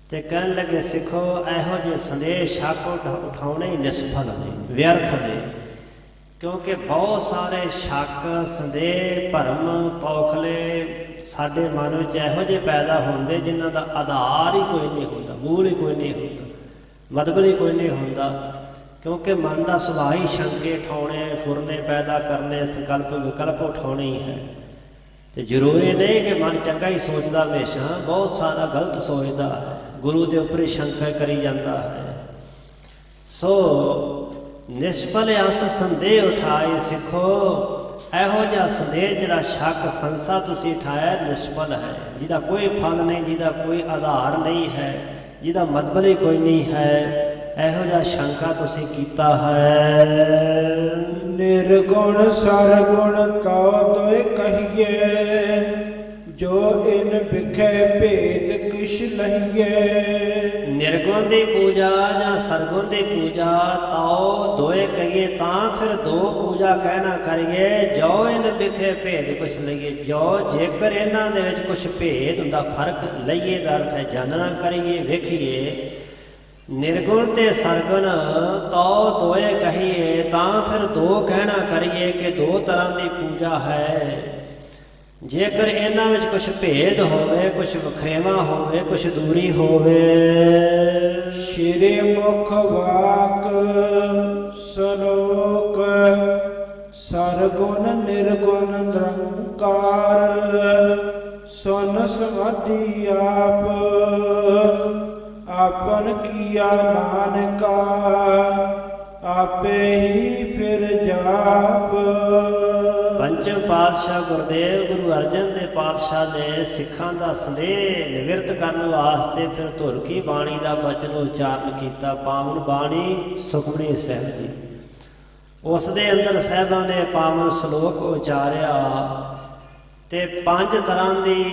ਤੇ ਕਹਿਣ ਲੱਗੇ ਸਿੱਖੋ ਇਹੋ ਜਿਹੇ ਸੰਦੇਹ ਸ਼ੱਕ ਉਠਾਉਣੇ ਹੀ ਨਿਸਫਲ ਨੇ, ਵਿਅਰਥ ਨੇ। ਕਿਉਂਕਿ ਬਹੁਤ ਸਾਰੇ ਸ਼ੱਕ, ਸੰਦੇਹ, ਭਰਮ, ਤੌਖਲੇ ਸਾਡੇ ਮਨ ਵਿੱਚ ਇਹੋ ਜਿਹੇ ਪੈਦਾ ਹੁੰਦੇ ਜਿਨ੍ਹਾਂ ਦਾ ਆਧਾਰ ਹੀ ਕੋਈ ਨਹੀਂ ਹੁੰਦਾ, ਮੂਲ ਹੀ ਕੋਈ ਨਹੀਂ ਹੁੰਦਾ, ਮਤਲਬ ਹੀ ਕੋਈ ਨਹੀਂ ਹੁੰਦਾ। ਕਿਉਂਕਿ ਮਨ ਦਾ ਸੁਭਾਅ ਹੀ ਸ਼ੰਕੇ ਠਾਉਣੇ, ਫੁਰਨੇ ਪੈਦਾ ਕਰਨੇ, ਸੰਕਲਪ ਵਿਕਲਪ ਉਠਾਉਣੇ ਹੀ ਹੈ। ਤੇ ਜ਼ਰੂਰੀ ਨਹੀਂ ਕਿ ਮਨ ਚੰਗਾ ਹੀ ਸੋਚਦਾ, ਹਮੇਸ਼ਾ ਬਹੁਤ ਸਾਰਾ ਗਲਤ ਸੋਚਦਾ ਹੈ, ਗੁਰੂ ਦੇ ਉੱਪਰ ਹੀ ਸ਼ੰਕਾ ਕਰੀ ਜਾਂਦਾ ਹੈ। ਸੋ ਨਿਸ਼ਫਲ ਅਸ ਸੰਦੇਹ ਉਠਾਏ। ਸਿੱਖੋ ਇਹੋ ਜਿਹਾ ਸੰਦੇਹ ਜਿਹੜਾ ਸ਼ੱਕ ਸੰਸਾ ਤੁਸੀਂ ਉਠਾਇਆ ਨਿਸ਼ਫਲ ਹੈ, ਜਿਹਦਾ ਕੋਈ ਫਲ ਨਹੀਂ, ਜਿਹਦਾ ਕੋਈ ਆਧਾਰ ਨਹੀਂ ਹੈ, ਜਿਹਦਾ ਮਤਲਬ ਹੀ ਕੋਈ ਨਹੀਂ ਹੈ। ਇਹੋ ਜਿਹਾ ਸ਼ੰਕਾ ਤੁਸੀਂ ਕੀਤਾ ਹੈ। ਨਿਰਗੁਣ ਸਰਗੁਣ ਕਉ ਤੋਇ ਕਹੀਏ, ਜੋ ਇਨ ਵਿਖੇ ਭੇਦ ਕਿਛ ਲਹੀਏ। ਨਿਰਗੁਣ ਦੀ ਪੂਜਾ ਜਾਂ ਸਰਗੁਣ ਦੀ ਪੂਜਾ ਤਾਉ ਦੋਏ ਕਹੀਏ ਤਾਂ ਫਿਰ ਦੋ ਪੂਜਾ ਕਹਿਣਾ ਕਰੀਏ। ਜੋ ਇਨ ਵਿਖੇ ਭੇਦ ਕੁਛ ਲਈਏ, ਜੋ ਜੇਕਰ ਇਹਨਾਂ ਦੇ ਵਿੱਚ ਕੁਛ ਭੇਦ ਹੁੰਦਾ, ਫਰਕ ਲਈਏ ਦਾ ਅਰਥ ਹੈ ਜਾਣਨਾ ਕਰੀਏ, ਵੇਖੀਏ। ਨਿਰਗੁਣ ਤੇ ਸਰਗੁਣ ਤੋ ਦੋਏ ਕਹੀਏ, ਤਾਂ ਫਿਰ ਦੋ ਕਹਿਣਾ ਕਰੀਏ ਕਿ ਦੋ ਤਰ੍ਹਾਂ ਦੀ ਪੂਜਾ ਹੈ। ਜੇਕਰ ਇਹਨਾਂ ਵਿੱਚ ਕੁਝ ਭੇਦ ਹੋਵੇ, ਕੁਝ ਵਖਰੇਵਾ ਹੋਵੇ, ਕੁਝ ਦੂਰੀ ਹੋਵੇ। ਸ਼੍ਰੀ ਮੁਖ ਵਾਕ ਸਲੋਕ ਸਰਗੁਣ ਨਿਰਗੁਣ ਨਿਰੰਕਾਰ ਸੁਨ ਸਮਾਧੀ ਆਪ ਆਪਨ ਕੀਆ ਨਾਨਕਾ ਆਪੇ ਹੀ ਫਿਰ ਜਾਪ। ਪੰਚਮ ਪਾਤਸ਼ਾਹ ਗੁਰਦੇਵ ਗੁਰੂ ਅਰਜਨ ਦੇਵ ਪਾਤਸ਼ਾਹ ਨੇ ਸਿੱਖਾਂ ਦਾ ਸੰਦੇਹ ਨਿਵਰਤ ਕਰਨ ਵਾਸਤੇ ਫਿਰ ਧੁਰ ਕੀ ਬਾਣੀ ਦਾ ਬਚਨ ਉਚਾਰਨ ਕੀਤਾ। ਪਾਵਨ ਬਾਣੀ ਸੁਖਮਨੀ ਸਾਹਿਬ ਜੀ, ਉਸ ਦੇ ਅੰਦਰ ਸਾਹਿਬਾਂ ਨੇ ਪਾਵਨ ਸ਼ਲੋਕ ਉਚਾਰਿਆ ਤੇ ਪੰਜ ਤਰ੍ਹਾਂ ਦੀ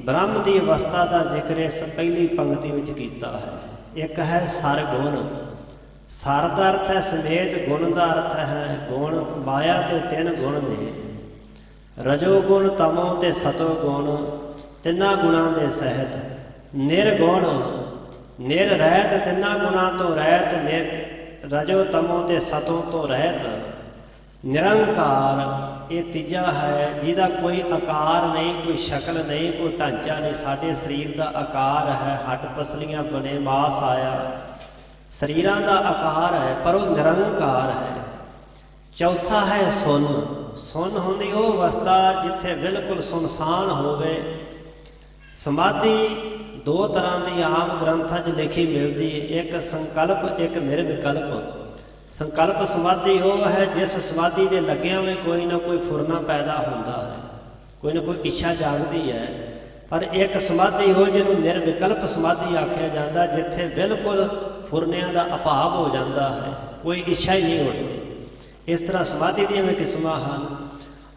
ਬ੍ਰਹਮ ਦੀ ਅਵਸਥਾ ਦਾ ਜ਼ਿਕਰ ਇਸ ਪਹਿਲੀ ਪੰਕਤੀ ਵਿੱਚ ਕੀਤਾ ਹੈ। ਇੱਕ ਹੈ ਸਰਗੁਣ। ਸਰ ਦਾ ਅਰਥ ਹੈ ਸਮੇਤ, ਗੁਣ ਦਾ ਅਰਥ ਹੈ ਗੁਣ। ਮਾਇਆ ਦੇ ਤਿੰਨ ਗੁਣ ਨੇ, ਰਜੋ ਗੁਣ, ਤਮੋ ਤੇ ਸਤੋ ਗੁਣ, ਤਿੰਨਾਂ ਗੁਣਾਂ ਦੇ ਸਹਿਤ। ਨਿਰਗੁਣ, ਨਿਰ ਰਹਿਤ, ਤਿੰਨਾਂ ਗੁਣਾਂ ਤੋਂ ਰਹਿਤ, ਰਜੋ ਤਮੋ ਤੇ ਸਤੋ ਤੋਂ ਰਹਿਤ। ਨਿਰੰਕਾਰ, ਇਹ ਤੀਜਾ ਹੈ ਜਿਹਦਾ ਕੋਈ ਆਕਾਰ ਨਹੀਂ, ਕੋਈ ਸ਼ਕਲ ਨਹੀਂ, ਕੋਈ ਢਾਂਚਾ ਨਹੀਂ। ਸਾਡੇ ਸਰੀਰ ਦਾ ਆਕਾਰ ਹੈ, ਹੱਡ ਪਸਲੀਆਂ ਬਣੇ, ਮਾਸ ਆਇਆ, ਸਰੀਰਾਂ ਦਾ ਆਕਾਰ ਹੈ, ਪਰ ਉਹ ਨਿਰੰਕਾਰ ਹੈ। ਚੌਥਾ ਹੈ ਸੁੰਨ। ਸੁੰਨ ਹੁੰਦੀ ਉਹ ਅਵਸਥਾ ਜਿੱਥੇ ਬਿਲਕੁਲ ਸੁਨਸਾਨ ਹੋਵੇ। ਸਮਾਧੀ ਦੋ ਤਰ੍ਹਾਂ ਦੀ ਆਮ ਗ੍ਰੰਥਾਂ 'ਚ ਲਿਖੀ ਮਿਲਦੀ ਹੈ, ਇੱਕ ਸੰਕਲਪ, ਇੱਕ ਨਿਰਵਿਕਲਪ। ਸੰਕਲਪ ਸਮਾਧੀ ਉਹ ਹੈ ਜਿਸ ਸਮਾਧੀ ਦੇ ਲੱਗਿਆਂ ਵਿੱਚ ਕੋਈ ਨਾ ਕੋਈ ਫੁਰਨਾ ਪੈਦਾ ਹੁੰਦਾ ਹੈ, ਕੋਈ ਨਾ ਕੋਈ ਇੱਛਾ ਜਾਗਦੀ ਹੈ। ਪਰ ਇੱਕ ਸਮਾਧੀ ਉਹ ਜਿਹਨੂੰ ਨਿਰਵਿਕਲਪ ਸਮਾਧੀ ਆਖਿਆ ਜਾਂਦਾ, ਜਿੱਥੇ ਬਿਲਕੁਲ ਫੁਰਨਿਆਂ ਦਾ ਅਭਾਵ ਹੋ ਜਾਂਦਾ ਹੈ, ਕੋਈ ਇੱਛਾ ਹੀ ਨਹੀਂ ਹੋਣੀ। ਇਸ ਤਰ੍ਹਾਂ ਸਮਾਧੀ ਦੀਆਂ ਵੀ ਕਿਸਮਾਂ ਹਨ।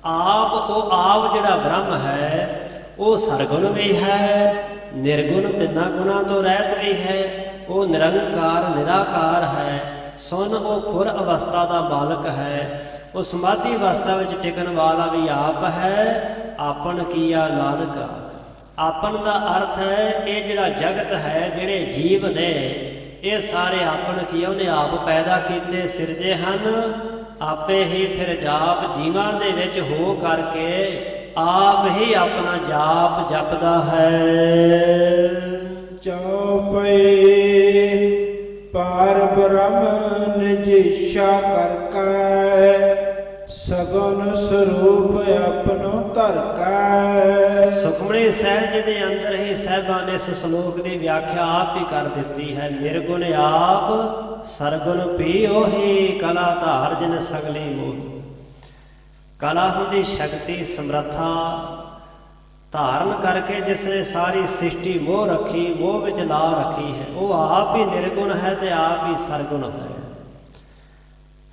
ਆਪ, ਉਹ ਆਪ ਜਿਹੜਾ ਬ੍ਰਹਮ ਹੈ ਉਹ ਸਰਗੁਣ ਵੀ ਹੈ, ਨਿਰਗੁਣ ਤਿੰਨਾਂ ਗੁਣਾਂ ਤੋਂ ਰਹਿਤ ਵੀ ਹੈ, ਉਹ ਨਿਰੰਕਾਰ ਨਿਰਾਕਾਰ ਹੈ। ਸੁਨ, ਉਹ ਖੁਰ ਅਵਸਥਾ ਦਾ ਮਾਲਕ ਹੈ, ਉਹ ਸਮਾਧੀ ਅਵਸਥਾ ਵਿੱਚ ਟਿਕਣ ਵਾਲਾ ਵੀ ਆਪ ਹੈ। ਆਪਨ ਕੀਆ ਨਾਨਕਾ। ਆਪਨ ਦਾ ਅਰਥ ਹੈ ਇਹ ਜਿਹੜਾ ਜਗਤ ਹੈ, ਜਿਹੜੇ ਜੀਵ ਨੇ, ਇਹ ਸਾਰੇ ਆਪਨ ਕੀਆ, ਉਹਨੇ ਆਪ ਪੈਦਾ ਕੀਤੇ, ਸਿਰਜੇ ਹਨ। ਆਪੇ ਹੀ ਫਿਰ ਜਾਪ, ਜੀਵਾਂ ਦੇ ਵਿੱਚ ਹੋ ਕਰਕੇ ਆਪ ਹੀ ਆਪਣਾ ਜਾਪ ਜਪਦਾ ਹੈ। ਚਉਪਈ ਪਾਰ ਬ੍ਰਹਮ ਨਿਜ ਇੱਛਾ ਕਰਕੇ ਸਗੁਨ ਸਰੂਪ ਆਪਣੋ ਧਰਕੈ। ਸੁਖਮਨੀ ਸਾਹਿਬ ਜੀ ਦੇ ਅੰਦਰ ਹੀ ਸਾਹਿਬਾਂ ਨੇ ਇਸ ਸ਼ਲੋਕ ਦੀ ਵਿਆਖਿਆ ਆਪ ਹੀ ਕਰ ਦਿੱਤੀ ਹੈ। ਨਿਰਗੁਣ ਆਪ, ਸਰਗੁਣ ਪੀ ਉਹੀ, ਕਲਾ ਧਾਰ ਜਿਨ ਸਗਲੀ ਮੋਹੀ। ਕਲਾ ਹੁੰਦੀ ਸ਼ਕਤੀ, ਸਮਰੱਥਾ, ਧਾਰਨ ਕਰਕੇ ਜਿਸ ਨੇ ਸਾਰੀ ਸ੍ਰਿਸ਼ਟੀ ਮੋਹ ਰੱਖੀ, ਮੋਹ ਵਿੱਚ ਲਾ ਰੱਖੀ ਹੈ, ਉਹ ਆਪ ਹੀ ਨਿਰਗੁਣ ਹੈ ਤੇ ਆਪ ਹੀ ਸਰਗੁਣ ਹੈ।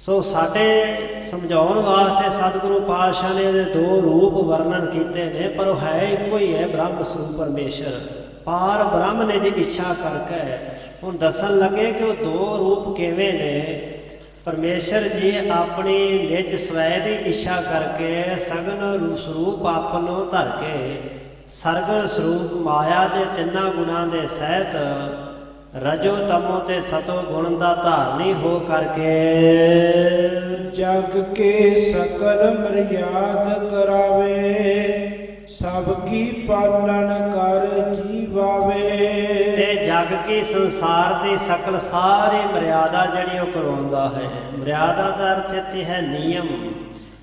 ਸੋ ਸਾਡੇ ਸਮਝਾਉਣ ਵਾਸਤੇ ਸਤਿਗੁਰੂ ਪਾਤਸ਼ਾਹ ਨੇ ਇਹਦੇ ਦੋ ਰੂਪ ਵਰਣਨ ਕੀਤੇ ਨੇ, ਪਰ ਉਹ ਹੈ ਇੱਕੋ ਹੀ ਹੈ, ਬ੍ਰਹਮ ਸਰੂਪ ਪਰਮੇਸ਼ਰ। ਪਾਰ ਬ੍ਰਹਮ ਨੇ ਜੇ ਇੱਛਾ ਕਰਕੇ ਹੁਣ ਦੱਸਣ ਲੱਗੇ ਕਿ ਉਹ ਦੋ ਰੂਪ ਕਿਵੇਂ ਨੇ। ਪਰਮੇਸ਼ਰ ਜੀ ਆਪਣੀ ਨਿਜ ਸਵੈ ਦੀ ਇੱਛਾ ਕਰਕੇ ਸਗਨ ਸਰੂਪ ਆਪਣੋ ਧਰ ਕੇ, ਸਰਗੁਣ ਸਰੂਪ ਮਾਇਆ ਦੇ ਤਿੰਨਾਂ ਗੁਣਾਂ ਦੇ ਸਹਿਤ, ਰਜੋ ਤਮੋ ਤੇ ਸਤੋ ਗੁਣ ਦਾ ਧਾਰਨੀ ਹੋ ਕਰਕੇ ਜਗ ਕੇ ਸਕਲ ਮਰਿਆਦ ਕਰਾਵੇ, ਸਭ ਕੀ ਪਾਲਣ ਕਰ ਜੀਵਾਵੇ। ਤੇ ਜਗ ਕੀ ਸੰਸਾਰ ਦੀ ਸਕਲ ਸਾਰੀ ਮਰਿਆਦਾ ਜਿਹੜੀ ਉਹ ਕਰਵਾਉਂਦਾ ਹੈ। ਮਰਿਆਦਾ ਦਾ ਅਰਥ ਇੱਥੇ ਹੈ ਨਿਯਮ।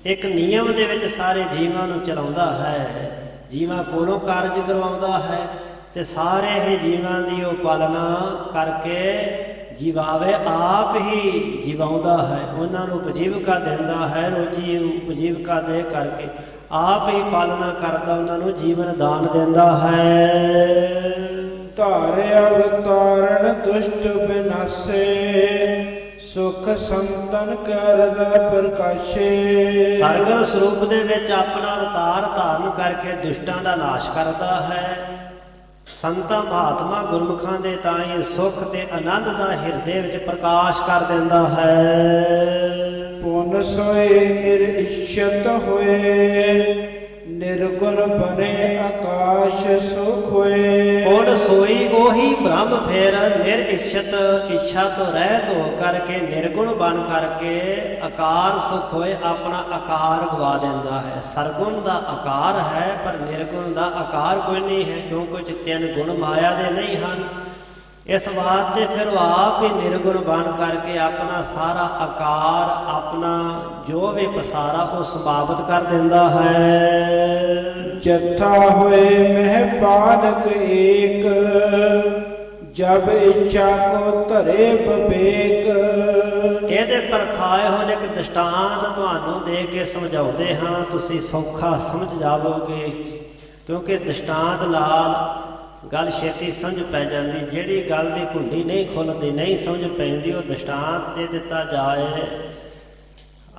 ਇੱਕ ਨਿਯਮ ਦੇ ਵਿੱਚ ਸਾਰੇ ਜੀਵਾਂ ਨੂੰ ਚਲਾਉਂਦਾ ਹੈ, ਜੀਵਾਂ ਕੋਲੋਂ ਕਾਰਜ ਕਰਵਾਉਂਦਾ ਹੈ ਤੇ ਸਾਰੇ ਹੀ ਜੀਵਾਂ ਦੀ ਉਹ ਪਾਲਣਾ ਕਰਕੇ ਜੀਵਾਵੇ, ਆਪ ਹੀ ਜੀਵਾਉਂਦਾ ਹੈ, ਉਹਨਾਂ ਨੂੰ ਉਪਜੀਵਕਾ ਦਿੰਦਾ ਹੈ, ਰੋਜੀ ਉਪਜੀਵਕਾ ਦੇ ਕਰਕੇ ਆਪ ਹੀ ਪਾਲਣਾ ਕਰਦਾ, ਉਹਨਾਂ ਨੂੰ ਜੀਵਨ ਦਾਨ ਦਿੰਦਾ ਹੈ। ਧਾਰ ਅਵਤਾਰਨ ਦੁਸ਼ਟ ਬਿਨਾਸੇ, ਸੁਖ ਸੰਤਨ ਕਰਦਾ ਪ੍ਰਕਾਸ਼ੇ। ਸਰਗੁਣ ਸਰੂਪ ਦੇ ਵਿੱਚ ਆਪਣਾ ਅਵਤਾਰ ਧਾਰਨ ਕਰਕੇ ਦੁਸ਼ਟਾਂ ਦਾ ਨਾਸ਼ ਕਰਦਾ ਹੈ। ਸੰਤਾਂ ਮਹਾਤਮਾ ਗੁਰਮੁਖਾਂ ਦੇ ਤਾਈਂ ਸੁਖ ਤੇ ਆਨੰਦ ਦਾ ਹਿਰਦੇ ਵਿੱਚ ਪ੍ਰਕਾਸ਼ ਕਰ ਦਿੰਦਾ ਹੈ। ਪੁਨ ਸੋਏ ਨਿਰਇਛਤ ਹੋਏ, ਨਿਰਗੁਣ ਬਨੇ ਆਕਾਸ਼ ਸੁਖ ਹੋਏ। ਪੁਨ ਸੋਈ ਉਹ ਉਹੀ ਬ੍ਰਹਮ ਫਿਰ ਨਿਰਇਛਤ ਇੱਛਾ ਤੋਂ ਰਹਿਤ ਹੋ ਕਰਕੇ ਨਿਰਗੁਣ ਬਣ ਕਰਕੇ ਆਕਾਰ ਸੁਖ ਹੋਏ ਆਪਣਾ ਆਕਾਰ ਗਵਾ ਦਿੰਦਾ ਹੈ। ਸਰਗੁਣ ਦਾ ਆਕਾਰ ਹੈ ਪਰ ਨਿਰਗੁਣ ਦਾ ਆਕਾਰ ਕੋਈ ਨਹੀਂ ਹੈ, ਕਿਉਂਕਿ ਤਿੰਨ ਗੁਣ ਮਾਇਆ ਦੇ ਨਹੀਂ ਹਨ। ਇਸ ਬਾਤ ਤੇ ਫਿਰ ਉਹ ਆਪ ਹੀ ਨਿਰਗੁਣ ਬਣ ਕਰਕੇ ਆਪਣਾ ਸਾਰਾ ਆਕਾਰ ਆਪਣਾ ਜੋ ਵੀ ਪਸਾਰਾ ਉਹ ਸਮਾਪਤ ਕਰ ਦਿੰਦਾ ਹੈ। ਜਥਾ ਹੋਏ ਮਹਿ ਪਾਲਕ ਏਕ, ਜਬ ਇੱਛਾ ਕੋ ਧਰੇ ਵਿਵੇਕ। ਇਹਦੇ ਪਰਥਾਏ ਹੋਣ ਇੱਕ ਦ੍ਰਿਸ਼ਟਾਂਤ ਤੁਹਾਨੂੰ ਦੇ ਕੇ ਸਮਝਾਉਂਦੇ ਹਾਂ, ਤੁਸੀਂ ਸੌਖਾ ਸਮਝ ਜਾਵੋਗੇ, ਕਿਉਂਕਿ ਦ੍ਰਿਸ਼ਟਾਂਤ ਨਾਲ ਗੱਲ ਛੇਤੀ ਸਮਝ ਪੈ ਜਾਂਦੀ। ਜਿਹੜੀ ਗੱਲ ਦੀ ਕੁੰਡੀ ਨਹੀਂ ਖੁੱਲ੍ਹਦੀ, ਨਹੀਂ ਸਮਝ ਪੈਂਦੀ, ਉਹ ਦ੍ਰਿਸ਼ਟਾਂਤ ਦੇ ਦਿੱਤਾ ਜਾਏ,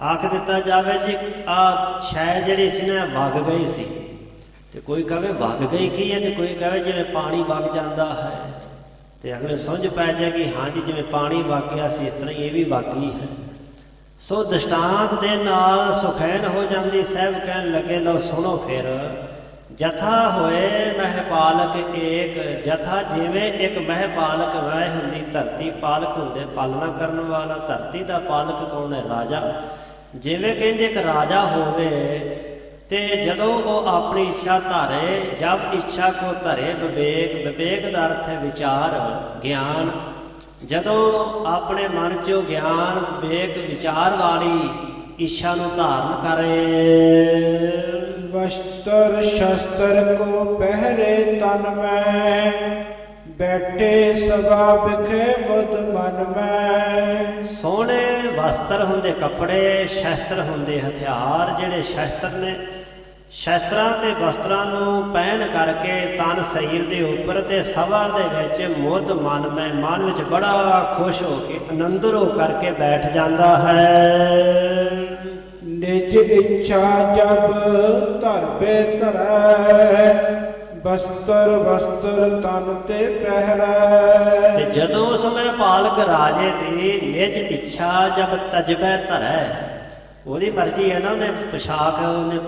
ਆਖ ਦਿੱਤਾ ਜਾਵੇ ਜੀ ਆਹ ਸ਼ੈ ਜਿਹੜੀ ਸੀ ਨਾ ਵਗ ਗਈ ਸੀ, ਤੇ ਕੋਈ ਕਹੇ ਵਗ ਗਈ ਕੀ ਹੈ, ਤੇ ਕੋਈ ਕਹੇ ਜਿਵੇਂ ਪਾਣੀ ਵਗ ਜਾਂਦਾ ਹੈ, ਤੇ ਅਗਲੇ ਸਮਝ ਪੈ ਜਾਏਗੀ ਹਾਂਜੀ ਜਿਵੇਂ ਪਾਣੀ ਵਗ ਗਿਆ ਸੀ ਇਸ ਤਰ੍ਹਾਂ ਹੀ ਇਹ ਵੀ ਵਗ ਗਈ ਹੈ। ਸੋ ਦ੍ਰਿਸ਼ਟਾਂਤ ਦੇ ਨਾਲ ਸੁਖੈਨ ਹੋ ਜਾਂਦੀ। ਸਾਹਿਬ ਕਹਿਣ ਲੱਗੇ ਲਓ ਸੁਣੋ ਫਿਰ, ਜਥਾ ਹੋਏ ਮਹਿ ਪਾਲਕ ਏਕ। ਜਥਾ ਜਿਵੇਂ ਇੱਕ ਮਹਿ ਪਾਲਕ ਮਹਿ ਹੁੰਦੀ, ਧਰਤੀ ਪਾਲਕ ਹੁੰਦੇ ਪਾਲਣਾ ਕਰਨ ਵਾਲਾ। ਧਰਤੀ ਦਾ ਪਾਲਕ ਕੌਣ ਹੈ? ਰਾਜਾ। ਜਿਵੇਂ ਕਹਿੰਦੇ ਇੱਕ ਰਾਜਾ ਹੋਵੇ ਤੇ ਜਦੋਂ ਉਹ ਆਪਣੀ ਇੱਛਾ ਧਾਰੇ, ਜਬ ਇੱਛਾ ਕੋ ਧਰੇ ਵਿਵੇਕ। ਵਿਵੇਕ ਦਾ ਅਰਥ ਹੈ ਵਿਚਾਰ, ਗਿਆਨ। ਜਦੋਂ ਆਪਣੇ ਮਨ 'ਚੋਂ ਗਿਆਨ ਵਿਵੇਕ ਵਿਚਾਰ ਵਾਲੀ ਇੱਛਾ ਨੂੰ ਧਾਰਨ ਕਰੇ। ਵਸਤਰ ਸ਼ਸਤਰ ਕੋ ਪਹਿਰੇ ਤਨ ਮੈਂ, ਬੈਠੇ ਸਭਾ ਵਿਖੇ ਬੁੱਧ ਮਨ ਮੈਂ। ਸੋਹਣੇ ਵਸਤਰ ਹੁੰਦੇ ਕੱਪੜੇ, ਸ਼ਸਤਰ ਹੁੰਦੇ ਹਥਿਆਰ। ਜਿਹੜੇ ਸ਼ਸਤਰ ਨੇ, ਸ਼ਸਤਰਾਂ ਤੇ ਵਸਤਰਾਂ ਨੂੰ ਪਹਿਨ ਕਰਕੇ ਤਨ ਸਰੀਰ ਦੇ ਉੱਪਰ ਤੇ ਸਭਾ ਦੇ ਵਿੱਚ ਮੁੱਧ ਮਨ ਮੈਂ, ਮਨ ਵਿੱਚ ਬੜਾ ਖੁਸ਼ ਹੋ ਕੇ ਆਨੰਦਰ ਹੋ ਕਰਕੇ ਬੈਠ ਜਾਂਦਾ ਹੈ। ਨਿਜ ਇੱਛਾ ਜਬ ਧਰਬੇ ਧਰੈ, ਬਸਤਰ ਵਸਤਰ ਤਨ ਤੇ ਪਹਿਰੈ। ਤੇ ਜਦੋਂ ਉਸ ਸਮੇਂ ਪਾਲਕ ਰਾਜੇ ਦੀ ਨਿਜ ਇੱਛਾ ਜਬ ਤਜਬੈ ਧਰੈ, ਉਹਦੀ ਮਰਜ਼ੀ ਹੈ ਨਾ, ਉਹਨੇ ਪੋਸ਼ਾਕ ਉਹਨੇ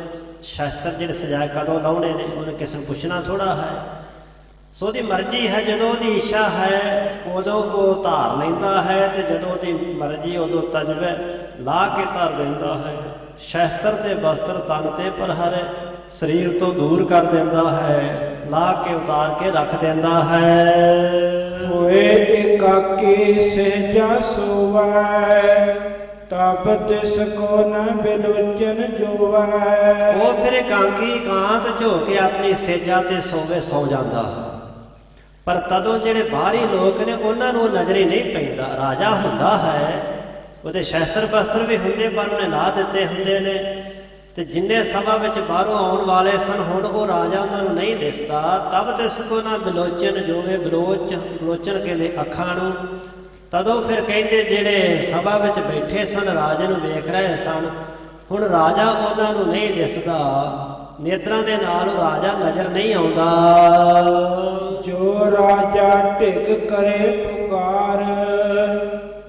ਸ਼ਸਤਰ ਜਿਹੜੇ ਸਜਾਏ ਕਦੋਂ ਲਾਉਣੇ ਨੇ, ਉਹਨੇ ਕਿਸੇ ਨੂੰ ਪੁੱਛਣਾ ਥੋੜਾ ਹੈ। ਸੋ ਉਹਦੀ ਮਰਜ਼ੀ ਹੈ, ਜਦੋਂ ਉਹਦੀ ਇੱਛਾ ਹੈ ਉਦੋਂ ਉਹ ਧਾਰ ਲੈਂਦਾ ਹੈ, ਤੇ ਜਦੋਂ ਉਹਦੀ ਮਰਜ਼ੀ ਉਦੋਂ ਤਜਬੈ ਲਾ ਕੇ ਧਰ ਦਿੰਦਾ ਹੈ। ਸ਼ਸਤਰ ਤੇ ਵਸਤਰ ਤਨ ਤੇ ਪਹਿਰੈ, ਸਰੀਰ ਤੋਂ ਦੂਰ ਕਰ ਦਿੰਦਾ ਹੈ, ਲਾ ਕੇ ਉਤਾਰ ਕੇ ਰੱਖ ਦਿੰਦਾ ਹੈ। ਹੋਏ ਇਕਾਕੀ ਸਹਿਜਾ ਸੋਵੈ, ਤਬ ਤਿਸ ਕੋ ਨ ਬਿਲੋਚਨ ਜੋਵੈ। ਉਹ ਫਿਰ ਇਕਾਂਗੀ ਇਕਾਂਤ ਝੋ ਕੇ ਆਪਣੀ ਸੇਜਾ ਤੇ ਸੋਵੇ, ਸੌ ਜਾਂਦਾ। ਪਰ ਤਦੋਂ ਜਿਹੜੇ ਬਾਹਰੀ ਲੋਕ ਨੇ ਉਹਨਾਂ ਨੂੰ ਨਜ਼ਰੇ ਨਹੀਂ ਪੈਂਦਾ। ਰਾਜਾ ਹੁੰਦਾ ਹੈ, ਉਹਦੇ ਸ਼ਸਤਰ ਬਸਤਰ ਵੀ ਹੁੰਦੇ ਪਰ ਉਹਨੇ ਲਾ ਦਿੱਤੇ ਹੁੰਦੇ ਨੇ, ਤੇ ਜਿੰਨੇ ਸਭਾ ਵਿੱਚ ਬਾਹਰੋਂ ਆਉਣ ਵਾਲੇ ਸਨ ਹੁਣ ਉਹ ਰਾਜਾ ਉਹਨਾਂ ਨੂੰ ਨਹੀਂ ਦਿਸਦਾ। ਤਬ ਤੇ ਸਕੋ ਨਾ ਬਿਲੋਚਨ ਜੋਵੇ, ਬਿਲੋਚਨ ਕਹਿੰਦੇ ਅੱਖਾਂ ਨੂੰ। ਤਦੋਂ ਫਿਰ ਕਹਿੰਦੇ ਜਿਹੜੇ ਸਭਾ ਵਿੱਚ ਬੈਠੇ ਸਨ ਰਾਜੇ ਨੂੰ ਵੇਖ ਰਹੇ ਸਨ, ਹੁਣ ਰਾਜਾ ਉਹਨਾਂ ਨੂੰ ਨਹੀਂ ਦਿਸਦਾ, ਨੇਤਰਾਂ ਦੇ ਨਾਲ ਉਹ ਰਾਜਾ ਨਜ਼ਰ ਨਹੀਂ ਆਉਂਦਾ। ਜੋ ਰਾਜਾ ਢਿਗ ਕਰੇ ਪੁਕਾਰ,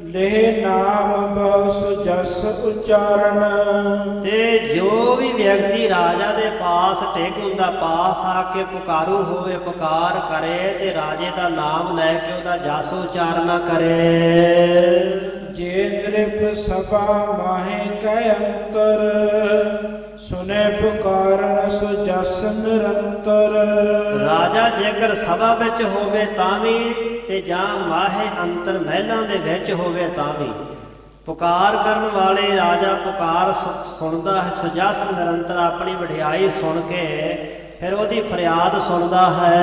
ਲੇਹ ਨਾਮ ਬਹੁ ਸੁਜਸ ਉਚਾਰਨ। ਤੇ ਜੋ ਵੀ ਵਿਅਕਤੀ ਰਾਜਾ ਦੇ ਪਾਸ ਟਿਕ ਹੁੰਦਾ, ਪਾਸ ਆ ਕੇ ਪੁਕਾਰੂ ਹੋਵੇ, ਪੁਕਾਰ ਕਰੇ ਤੇ ਰਾਜੇ ਦਾ ਨਾਮ ਲੈ ਕੇ ਉਹਦਾ ਜਸ ਉਚਾਰਨਾ ਕਰੇ। ਜੇ ਦ੍ਰਿਪ ਸਭਾ ਮਾਹੇ ਕੈ ਅੰਤਰ, ਸੁਨੇ ਪੁਕਾਰਨ ਸੁਜਸ ਨਿਰੰਤਰ। ਰਾਜਾ ਜੇਕਰ ਸਭਾ ਵਿੱਚ ਹੋਵੇ ਤਾਂ ਵੀ, ਤੇ ਜਾਂ ਮਾਹੇ ਅੰਤਰ ਮਹਿਲਾਂ ਦੇ ਵਿੱਚ ਹੋਵੇ ਤਾਂ ਵੀ, ਪੁਕਾਰ ਕਰਨ ਵਾਲੇ ਰਾਜਾ ਪੁਕਾਰ ਸੁਣਦਾ ਹੈ। ਸੁਜਸ ਨਿਰੰਤਰ ਆਪਣੀ ਵਡਿਆਈ ਸੁਣ ਕੇ ਫਿਰ ਉਹਦੀ ਫਰਿਆਦ ਸੁਣਦਾ ਹੈ।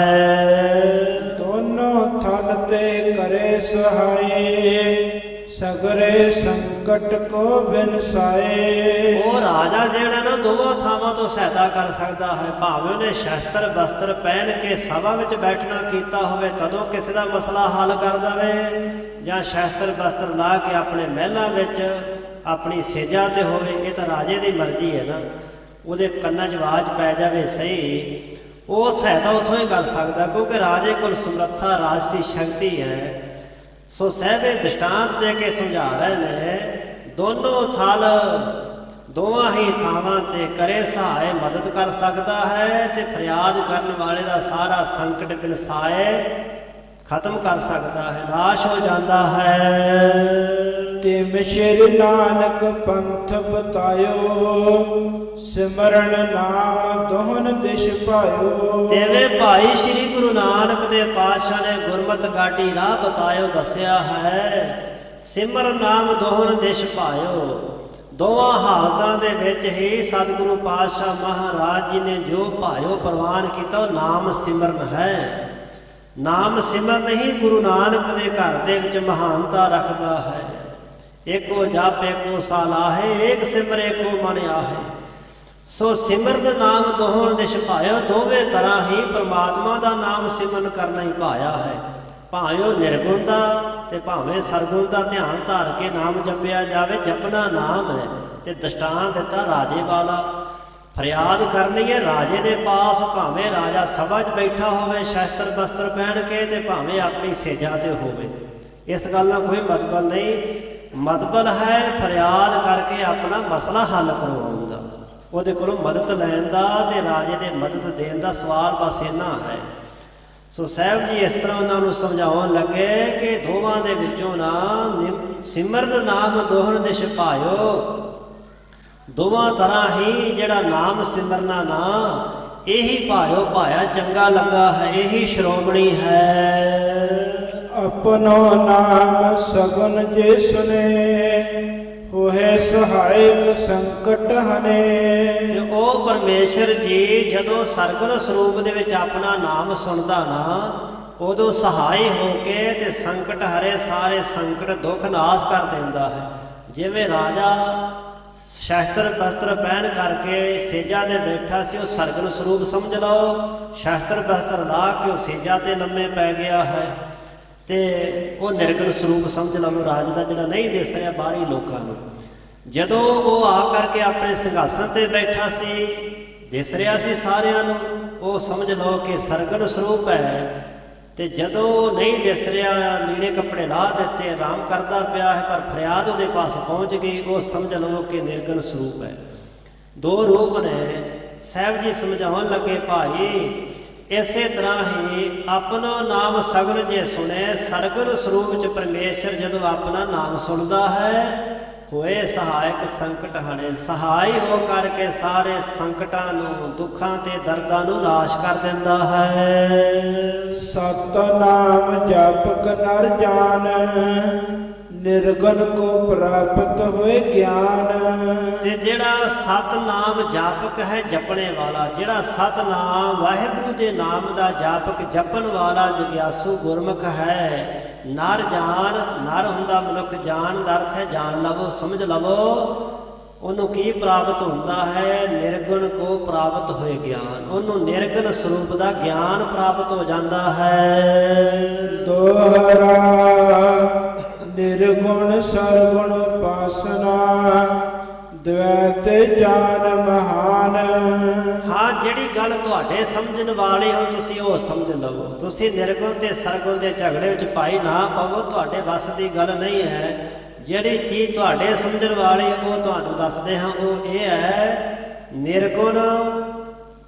ਦੋਨੋਂ ਥਲ ਤੇ ਕਰੇ ਸਹਾਏ, ਸਗਰੇ ਸੰਕਟ ਕੋ ਬਿਨਸਾਏ। ਉਹ ਰਾਜਾ ਜਿਹੜਾ ਨਾ ਦੋਵਾਂ ਥਾਵਾਂ ਤੋਂ ਸਹਾਇਤਾ ਕਰ ਸਕਦਾ ਹੈ। ਭਾਵੇਂ ਉਹਨੇ ਸ਼ਸਤਰ ਬਸਤਰ ਪਹਿਨ ਕੇ ਸਭਾ ਵਿੱਚ ਬੈਠਣਾ ਕੀਤਾ ਹੋਵੇ ਤਦੋਂ ਕਿਸੇ ਦਾ ਮਸਲਾ ਹੱਲ ਕਰ ਦੇਵੇ, ਜਾਂ ਸ਼ਸਤਰ ਬਸਤਰ ਲਾ ਕੇ ਆਪਣੇ ਮਹਿਲਾਂ ਵਿੱਚ ਆਪਣੀ ਸੇਜਾ ਤੇ ਹੋਵੇ। ਇਹ ਤਾਂ ਰਾਜੇ ਦੀ ਮਰਜ਼ੀ ਹੈ ਨਾ, ਉਹਦੇ ਕੰਨਾਂ 'ਚ ਆਵਾਜ਼ ਪੈ ਜਾਵੇ ਸਹੀ, ਉਹ ਸਹਾਇਤਾ ਉੱਥੋਂ ਹੀ ਕਰ ਸਕਦਾ, ਕਿਉਂਕਿ ਰਾਜੇ ਕੋਲ ਸਮਰੱਥਾ ਰਾਜਸੀ ਸ਼ਕਤੀ ਹੈ। ਸੋ ਸਾਹਿਬ ਇਹ ਦ੍ਰਿਸ਼ਟਾਂਤ ਦੇ ਕੇ ਸਮਝਾ ਰਹੇ ਨੇ, ਦੋਨੋਂ ਥਲ ਦੋਵਾਂ ਹੀ ਥਾਵਾਂ ਤੇ ਕਰੇ ਸਹਾਏ, ਮਦਦ ਕਰ ਸਕਦਾ ਹੈ, ਤੇ ਫਰਿਆਦ ਕਰਨ ਵਾਲੇ ਦਾ ਸਾਰਾ ਸੰਕਟ ਬਿਨਸਾਏ, ਖਤਮ ਕਰ ਸਕਦਾ ਹੈ, ਨਾਸ਼ ਹੋ ਜਾਂਦਾ ਹੈ। ਤਿਮ ਸ਼੍ਰੀ ਨਾਨਕ ਪੰਥ ਬਤਾਇਓ, ਸਿਮਰਨ ਨਾਮ ਦੋਹਨ ਦਿਸ਼ ਪਾਇਓ। ਜਿਵੇਂ ਭਾਈ ਸ੍ਰੀ ਗੁਰੂ ਨਾਨਕ ਦੇ ਪਾਤਸ਼ਾਹ ਨੇ ਗੁਰਮਤਿ ਗਾਡੀ ਰਾਹ ਬਤਾਇਓ ਦੱਸਿਆ ਹੈ, ਸਿਮਰਨ ਨਾਮ ਦੋਹਨ ਦਿਸ਼ ਪਾਇਓ। ਦੋਵਾਂ ਹਾਲਤਾਂ ਦੇ ਵਿੱਚ ਹੀ ਸਤਿਗੁਰੂ ਪਾਤਸ਼ਾਹ ਮਹਾਰਾਜ ਜੀ ਨੇ ਜੋ ਭਾਇਓ ਪ੍ਰਵਾਨ ਕੀਤਾ ਉਹ ਨਾਮ ਸਿਮਰਨ ਹੈ। ਨਾਮ ਸਿਮਰਨ ਹੀ ਗੁਰੂ ਨਾਨਕ ਦੇ ਘਰ ਦੇ ਵਿੱਚ ਮਹਾਨਤਾ ਰੱਖਦਾ ਹੈ। ਏਕੋ ਜਪ ਏਕੋ ਸਾਲਾਹੇ, ਏਕ ਸਿਮਰ ਏਕੋ ਮਨ ਆਹੇ। ਸੋ ਸਿਮਰਨ ਨਾਮ ਦੋਹਣ ਦਿਸ਼ ਭਾਇਓ, ਦੋਵੇਂ ਤਰ੍ਹਾਂ ਹੀ ਪ੍ਰਮਾਤਮਾ ਦਾ ਨਾਮ ਸਿਮਰਨ ਕਰਨਾ ਹੀ ਭਾਇਆ ਹੈ। ਭਾਵੇਂ ਉਹ ਨਿਰਗੁਣ ਦਾ ਤੇ ਭਾਵੇਂ ਸਰਗੁਣ ਦਾ ਧਿਆਨ ਧਾਰ ਕੇ ਨਾਮ ਜਪਿਆ ਜਾਵੇ, ਜਪਣਾ ਨਾਮ ਹੈ। ਤੇ ਦ੍ਰਿਸ਼ਟਾਂਤ ਦਿੱਤਾ ਰਾਜੇ ਵਾਲਾ, ਫਰਿਆਦ ਕਰਨੀ ਹੈ ਰਾਜੇ ਦੇ ਪਾਸ, ਭਾਵੇਂ ਰਾਜਾ ਸਭਾ 'ਚ ਬੈਠਾ ਹੋਵੇ ਸ਼ਸਤਰ ਬਸਤਰ ਪਹਿਨ ਕੇ, ਤੇ ਭਾਵੇਂ ਆਪਣੀ ਸੇਜਾ ਤੇ ਹੋਵੇ। ਇਸ ਗੱਲ ਨਾਲ ਕੋਈ ਮਤਲਬ ਨਹੀਂ, ਮਤਲਬ ਹੈ ਫਰਿਆਦ ਕਰਕੇ ਆਪਣਾ ਮਸਲਾ ਹੱਲ ਕਰਵਾਉਣ ਦਾ, ਉਹਦੇ ਕੋਲੋਂ ਮਦਦ ਲੈਣ ਦਾ ਤੇ ਰਾਜੇ ਦੇ ਮਦਦ ਦੇਣ ਦਾ ਸਵਾਲ ਬਸ ਇੰਨਾ ਹੈ। ਸੋ ਸਾਹਿਬ ਜੀ ਇਸ ਤਰ੍ਹਾਂ ਉਹਨਾਂ ਨੂੰ ਸਮਝਾਉਣ ਲੱਗੇ ਕਿ ਦੋਵਾਂ ਦੇ ਵਿੱਚੋਂ ਨਾ ਸਿਮਰਨ ਨਾਮ ਦੋਹਣ ਦਿਸ਼ ਭਾਇਓ, ਦੋਵਾਂ ਤਰ੍ਹਾਂ ਹੀ ਜਿਹੜਾ ਨਾਮ ਸਿਮਰਨਾ ਨਾ ਇਹੀ ਭਾਇਓ, ਭਾਇਆ ਚੰਗਾ ਲੱਗਾ ਹੈ, ਇਹੀ ਸ਼੍ਰੋਮਣੀ ਹੈ। ਆਪਣੋ ਨਾਮ ਸਗਨ ਜੇ ਸੁਨੇ, ਹੋਏ ਸਹਾਇਕ ਸੰਕਟ ਹਨੇ। ਤੇ ਉਹ ਪਰਮੇਸ਼ਰ ਜੀ ਜਦੋਂ ਸਰਗੁਣ ਸਰੂਪ ਦੇ ਵਿੱਚ ਆਪਣਾ ਨਾਮ ਸੁਣਦਾ ਨਾ, ਉਦੋਂ ਸਹਾਈ ਹੋ ਕੇ ਤੇ ਸੰਕਟ ਹਰੇ, ਸਾਰੇ ਸੰਕਟ ਦੁੱਖ ਨਾਸ ਕਰ ਦਿੰਦਾ ਹੈ। ਜਿਵੇਂ ਰਾਜਾ ਸ਼ਸਤਰ ਬਸਤਰ ਪਹਿਨ ਕਰਕੇ ਸੇਜਾ ਤੇ ਬੈਠਾ ਸੀ, ਉਹ ਸਰਗੁਣ ਸਰੂਪ ਸਮਝ ਲਓ, ਸ਼ਸਤਰ ਬਸਤਰ ਲਾ ਕੇ ਉਹ ਸੇਜਾ ਤੇ ਲੰਮੇ ਪੈ ਗਿਆ ਹੈ, ਤੇ ਉਹ ਨਿਰਗੁਣ ਸਰੂਪ ਸਮਝ ਲਓ ਰਾਜ ਦਾ, ਜਿਹੜਾ ਨਹੀਂ ਦਿਸ ਰਿਹਾ ਬਾਹਰੀ ਲੋਕਾਂ ਨੂੰ। ਜਦੋਂ ਉਹ ਆ ਕਰਕੇ ਆਪਣੇ ਸਿੰਘਾਸਨ ਤੇ ਬੈਠਾ ਸੀ, ਦਿਸ ਰਿਹਾ ਸੀ ਸਾਰਿਆਂ ਨੂੰ, ਉਹ ਸਮਝ ਲਓ ਕਿ ਸਰਗੁਣ ਸਰੂਪ ਹੈ। ਤੇ ਜਦੋਂ ਨਹੀਂ ਦਿਸ ਰਿਹਾ, ਲੀੜੇ ਕੱਪੜੇ ਲਾ ਦਿੱਤੇ, ਆਰਾਮ ਕਰਦਾ ਪਿਆ ਹੈ, ਪਰ ਫਰਿਆਦ ਉਹਦੇ ਪਾਸ ਪਹੁੰਚ ਗਈ, ਉਹ ਸਮਝ ਲਓ ਕਿ ਨਿਰਗੁਣ ਸਰੂਪ ਹੈ। ਦੋ ਰੂਪ ਨੇ। ਸਾਹਿਬ ਜੀ ਸਮਝਾਉਣ ਲੱਗੇ, ਭਾਈ ਇਸੇ ਤਰ੍ਹਾਂ ਹੀ ਆਪਣਾ ਨਾਮ ਸਗਨ ਜੇ ਸੁਣੇ, ਸਰਗੁਣ ਸਰੂਪ ਚ ਪਰਮੇਸ਼ਰ ਜਦੋਂ ਆਪਣਾ ਨਾਮ ਸੁਣਦਾ ਹੈ, ਹੋਏ ਸਹਾਇਕ ਸੰਕਟ ਹਣੇ, ਸਹਾਈ ਹੋ ਕਰਕੇ ਸਾਰੇ ਸੰਕਟਾਂ ਨੂੰ, ਦੁੱਖਾਂ ਤੇ ਦਰਦਾਂ ਨੂੰ ਨਾਸ਼ ਕਰ ਦਿੰਦਾ ਹੈ। ਸਤਨਾਮ ਜਪਕ ਨਰ ਜਾਨ, ਨਿਰਗੁਣ ਕੋ ਪ੍ਰਾਪਤ ਹੋਏ ਗਿਆਨ। ਤੇ ਜਿਹੜਾ ਸਤਨਾਮ ਜਾਪਕ ਹੈ, ਜਪਣੇ ਵਾਲਾ, ਜਿਹੜਾ ਸਤਨਾਮ ਵਾਹਿਗੁਰੂ ਦੇ ਨਾਮ ਦਾ ਜਾਪਕ ਜਪਣ ਵਾਲਾ ਜਗਿਆਸੂ ਗੁਰਮੁਖ ਹੈ, ਨਰ ਜਾਨ, ਨਰ ਹੁੰਦਾ ਮਨੁੱਖ, ਜਾਨ ਦਾ ਅਰਥ ਹੈ ਜਾਣ ਲਵੋ, ਸਮਝ ਲਵੋ। ਉਹਨੂੰ ਕੀ ਪ੍ਰਾਪਤ ਹੁੰਦਾ ਹੈ? ਨਿਰਗੁਣ ਕੋ ਪ੍ਰਾਪਤ ਹੋਏ ਗਿਆਨ, ਉਹਨੂੰ ਨਿਰਗੁਣ ਸਰੂਪ ਦਾ ਗਿਆਨ ਪ੍ਰਾਪਤ ਹੋ ਜਾਂਦਾ ਹੈ। ਦੋਹਰਾ ਨਿਰਗੁਣ ਸਰਗੁਣ ਉਪਾਸਨਾ, ਦ્વੈਤ ਜਾਨ ਮਹਾਨ। ਹਾਂ, ਜਿਹੜੀ ਗੱਲ ਤੁਹਾਡੇ ਸਮਝਣ ਵਾਲੀ ਹੋ ਤੁਸੀਂ ਉਹ ਸਮਝ ਲਵੋ। ਤੁਸੀਂ ਨਿਰਗੁਣ ਤੇ ਸਰਗੁਣ ਦੇ ਝਗੜੇ ਵਿੱਚ ਭਾਈ ਨਾ ਪਾਵੋ, ਤੁਹਾਡੇ ਵੱਸ ਦੀ ਗੱਲ ਨਹੀਂ ਹੈ। ਜਿਹੜੀ ਚੀਜ਼ ਤੁਹਾਡੇ ਸਮਝਣ ਵਾਲੀ ਉਹ ਤੁਹਾਨੂੰ ਦੱਸਦੇ ਹਾਂ, ਉਹ ਇਹ ਹੈ ਨਿਰਗੁਣ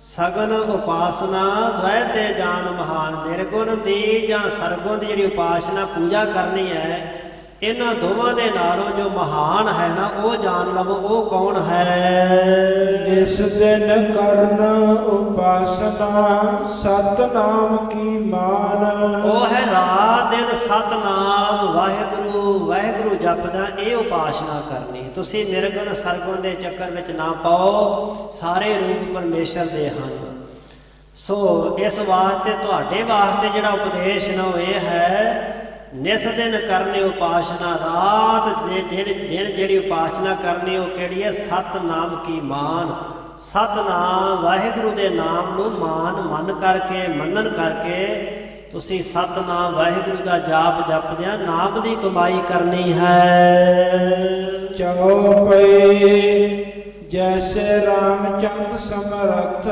ਸਗਨ ਉਪਾਸਨਾ, ਦ્વੈਤ ਜਾਨ ਮਹਾਨ। ਨਿਰਗੁਣ ਦੀ ਜਾਂ ਸਰਗੁਣ ਦੀ ਜਿਹੜੀ ਉਪਾਸਨਾ ਪੂਜਾ ਕਰਨੀ ਹੈ, ਇਹਨਾਂ ਦੋਵਾਂ ਦੇ ਨਾਲੋਂ ਜੋ ਮਹਾਨ ਹੈ ਨਾ, ਉਹ ਜਾਣ ਲਵੋ ਉਹ ਕੌਣ ਹੈ। ਇਸ ਦਿਨ ਕਰਨ ਉਪਾਸਨਾ, ਸਤਨਾਮ ਕੀ ਮਾਨ। ਉਹ ਹੈ ਰਾਤ ਦਿਨ ਸਤਨਾਮ ਵਾਹਿਗੁਰੂ ਵਾਹਿਗੁਰੂ ਜਪਦਾ, ਇਹ ਉਪਾਸਨਾ ਕਰਨੀ। ਤੁਸੀਂ ਨਿਰਗੁਣ ਸਰਗੁਣ ਦੇ ਚੱਕਰ ਵਿੱਚ ਨਾ ਪਾਓ, ਸਾਰੇ ਰੂਪ ਪਰਮੇਸ਼ਰ ਦੇ ਹਨ। ਸੋ ਇਸ ਵਾਸਤੇ ਤੁਹਾਡੇ ਵਾਸਤੇ ਜਿਹੜਾ ਉਪਦੇਸ਼ ਨਾ ਉਹ ਇਹ ਹੈ, ਨਿਸ ਦਿਨ ਕਰਨੀ ਉਪਾਸਨਾ, ਰਾਤ ਦੇ ਦਿਨ ਜਿਹੜੀ ਉਪਾਸਨਾ ਕਰਨੀ ਉਹ ਕਿਹੜੀ ਹੈ? ਸਤਨਾਮ ਕੀ ਮਾਨ। ਸਤਨਾਮ ਵਾਹਿਗੁਰੂ ਦੇ ਨਾਮ ਨੂੰ ਮਾਨ ਮੰਨ ਕਰਕੇ, ਮੰਨਣ ਕਰਕੇ ਤੁਸੀਂ ਸਤਨਾਮ ਵਾਹਿਗੁਰੂ ਦਾ ਜਾਪ ਜਪਦਿਆਂ ਨਾਮ ਦੀ ਕਮਾਈ ਕਰਨੀ ਹੈ। ਚਉਪਈ ਜੈਸੇ ਰਾਮਚੰਦ ਸਮਰੱਥ,